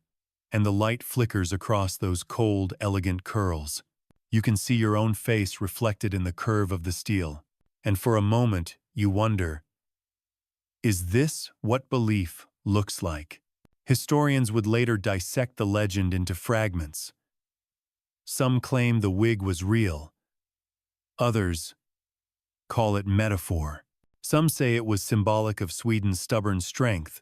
and the light flickers across those cold, elegant curls. You can see your own face reflected in the curve of the steel, and for a moment you wonder, is this what belief looks like? Historians would later dissect the legend into fragments. Some claim the wig was real. Others call it metaphor. Some say it was symbolic of Sweden's stubborn strength.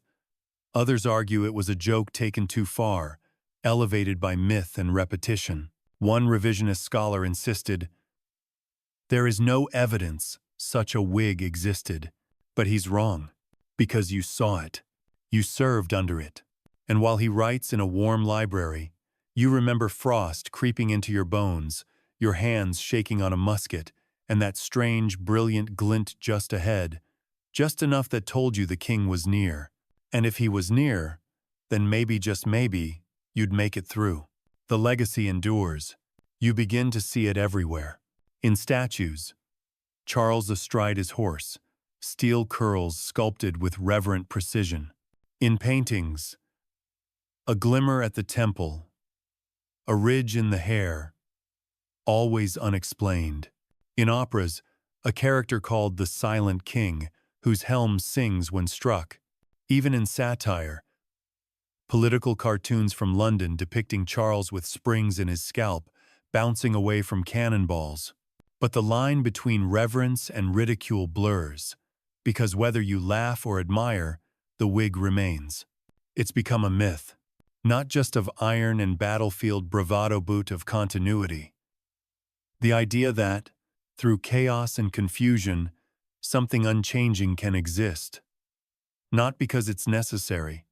Others argue it was a joke taken too far, elevated by myth and repetition. One revisionist scholar insisted, "There is no evidence such a wig existed." But he's wrong, because you saw it. You served under it. And while he writes in a warm library, you remember frost creeping into your bones, your hands shaking on a musket, and that strange, brilliant glint just ahead, just enough that told you the king was near. And if he was near, then maybe, just maybe, you'd make it through. The legacy endures. You begin to see it everywhere. In statues, Charles astride his horse, steel curls sculpted with reverent precision. In paintings, a glimmer at the temple, a ridge in the hair, always unexplained. In operas, a character called the Silent King, whose helm sings when struck. Even in satire, political cartoons from London depicting Charles with springs in his scalp, bouncing away from cannonballs. But the line between reverence and ridicule blurs, because whether you laugh or admire, the wig remains. It's become a myth, not just of iron and battlefield bravado but of continuity. The idea that, through chaos and confusion, something unchanging can exist. Not because it's necessary,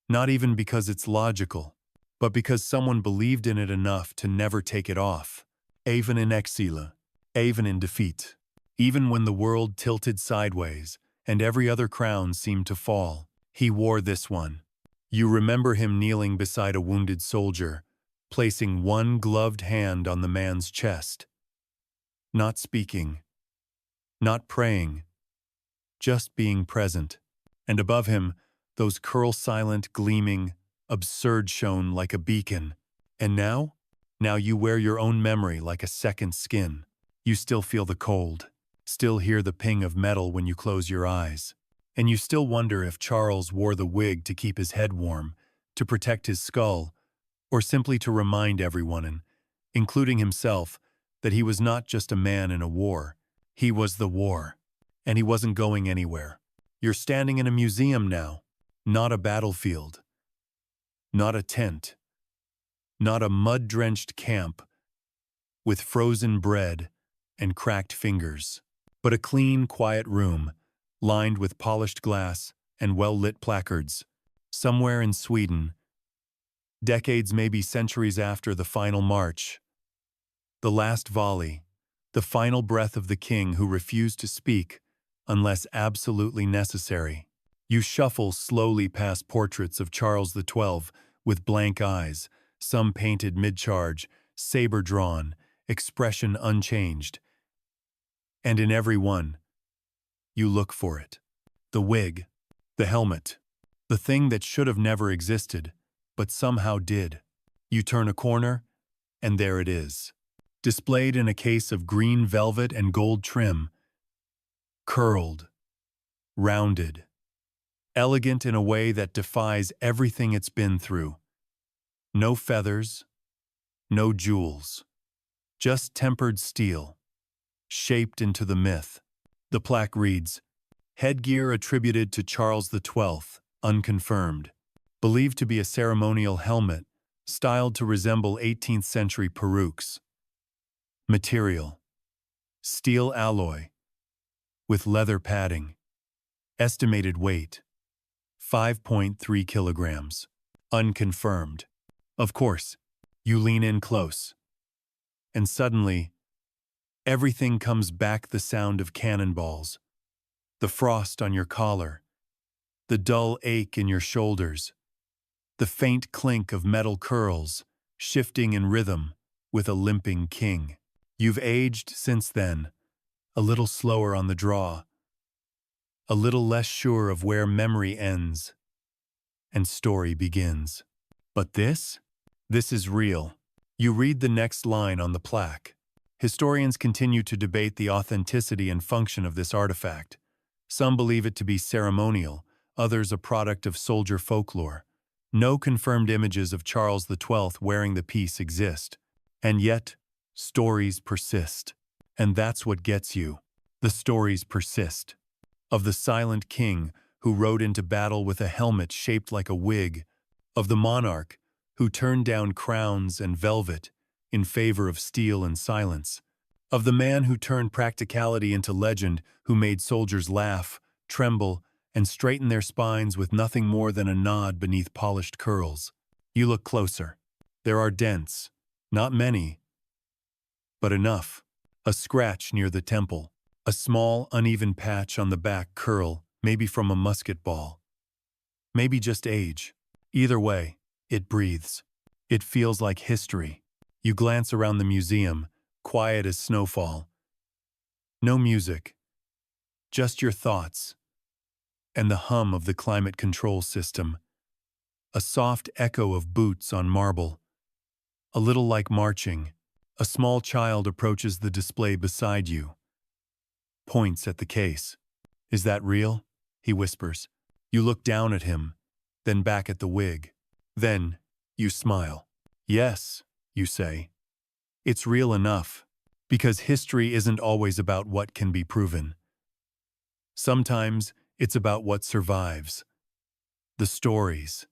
not even because it's logical, but because someone believed in it enough to never take it off, even in exile, even in defeat. Even when the world tilted sideways and every other crown seemed to fall, he wore this one. You remember him kneeling beside a wounded soldier, placing one gloved hand on the man's chest. Not speaking, not praying, just being present. And above him, those curl-silent, gleaming, absurd shone like a beacon. And now? Now you wear your own memory like a second skin. You still feel the cold, still hear the ping of metal when you close your eyes. And you still wonder if Charles wore the wig to keep his head warm, to protect his skull, or simply to remind everyone, including himself, that he was not just a man in a war. He was the war, and he wasn't going anywhere. You're standing in a museum now, not a battlefield, not a tent, not a mud-drenched camp with frozen bread and cracked fingers, but a clean, quiet room, lined with polished glass and well-lit placards, somewhere in Sweden, decades, maybe centuries after the final march, the last volley, the final breath of the king who refused to speak unless absolutely necessary. You shuffle slowly past portraits of Charles XII with blank eyes, some painted mid-charge, saber drawn, expression unchanged. And in every one, you look for it. The wig, the helmet, the thing that should have never existed, but somehow did. You turn a corner, and there it is. Displayed in a case of green velvet and gold trim, curled, rounded, elegant in a way that defies everything it's been through. No feathers, no jewels, just tempered steel, shaped into the myth. The plaque reads, "Headgear attributed to Charles XII, unconfirmed. Believed to be a ceremonial helmet, styled to resemble 18th century perukes. Material, steel alloy, with leather padding. Estimated weight, 5.3 kilograms. Unconfirmed." Of course, you lean in close. And suddenly, everything comes back: the sound of cannonballs, the frost on your collar, the dull ache in your shoulders, the faint clink of metal curls, shifting in rhythm with a limping king. You've aged since then, a little slower on the draw, a little less sure of where memory ends and story begins. But this is real. You read the next line on the plaque. Historians continue to debate the authenticity and function of this artifact. Some believe it to be ceremonial, others a product of soldier folklore. No confirmed images of Charles XII wearing the piece exist. And yet, stories persist. And that's what gets you. The stories persist. Of the silent king who rode into battle with a helmet shaped like a wig. Of the monarch who turned down crowns and velvet in favor of steel and silence. Of the man who turned practicality into legend, who made soldiers laugh, tremble, and straighten their spines with nothing more than a nod beneath polished curls. You look closer. There are dents. Not many, but enough. A scratch near the temple. A small, uneven patch on the back curl, maybe from a musket ball. Maybe just age. Either way, it breathes. It feels like history. You glance around the museum, quiet as snowfall. No music. Just your thoughts. And the hum of the climate control system. A soft echo of boots on marble. A little like marching. A small child approaches the display beside you. Points at the case. "Is that real?" he whispers. You look down at him, then back at the wig. Then, you smile. "Yes," you say. "It's real enough." Because history isn't always about what can be proven. Sometimes it's about what survives. The stories,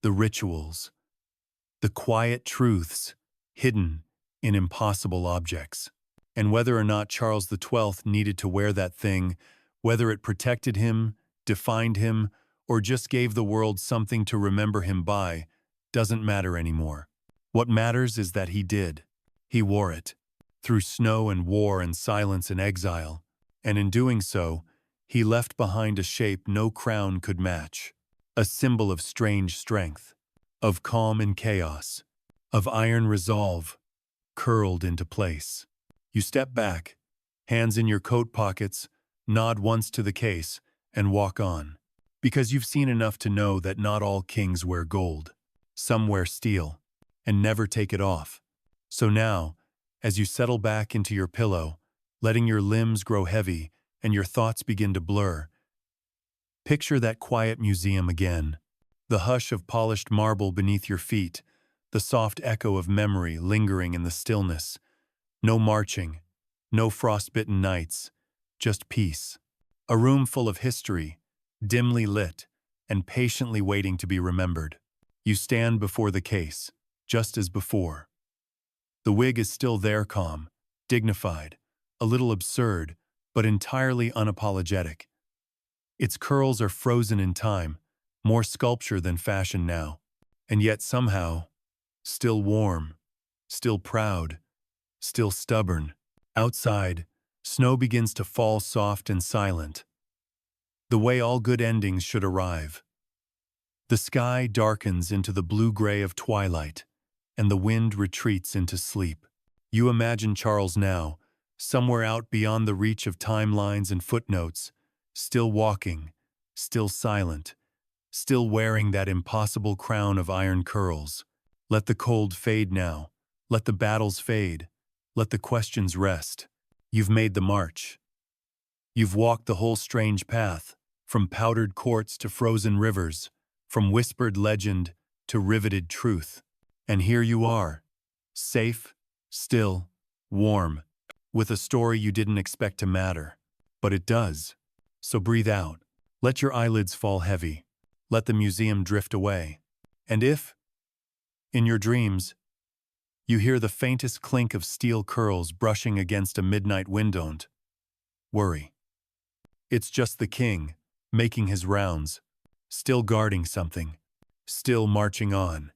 the rituals, the quiet truths hidden in impossible objects. And whether or not Charles XII needed to wear that thing, whether it protected him, defined him, or just gave the world something to remember him by, doesn't matter anymore. What matters is that he did. He wore it. Through snow and war and silence and exile. And in doing so, he left behind a shape no crown could match. A symbol of strange strength. Of calm in chaos. Of iron resolve, curled into place. You step back, hands in your coat pockets, nod once to the case, and walk on. Because you've seen enough to know that not all kings wear gold. Some wear steel, and never take it off. So now, as you settle back into your pillow, letting your limbs grow heavy and your thoughts begin to blur, picture that quiet museum again. The hush of polished marble beneath your feet, the soft echo of memory lingering in the stillness. No marching, no frostbitten nights, just peace. A room full of history, dimly lit, and patiently waiting to be remembered. You stand before the case, just as before. The wig is still there, calm, dignified, a little absurd, but entirely unapologetic. Its curls are frozen in time, more sculpture than fashion now, and yet somehow, still warm, still proud, still stubborn. Outside, snow begins to fall soft and silent. the way all good endings should arrive. The sky darkens into the blue-gray of twilight, and the wind retreats into sleep. You imagine Charles now, somewhere out beyond the reach of timelines and footnotes, still walking, still silent, still wearing that impossible crown of iron curls. Let the cold fade now. Let the battles fade. Let the questions rest. You've made the march. You've walked the whole strange path, from powdered courts to frozen rivers, from whispered legend to riveted truth. And here you are, safe, still, warm, with a story you didn't expect to matter. But it does. So breathe out. Let your eyelids fall heavy. Let the museum drift away. And if, in your dreams, you hear the faintest clink of steel curls brushing against a midnight window, don't worry. It's just the king, making his rounds, still guarding something, still marching on.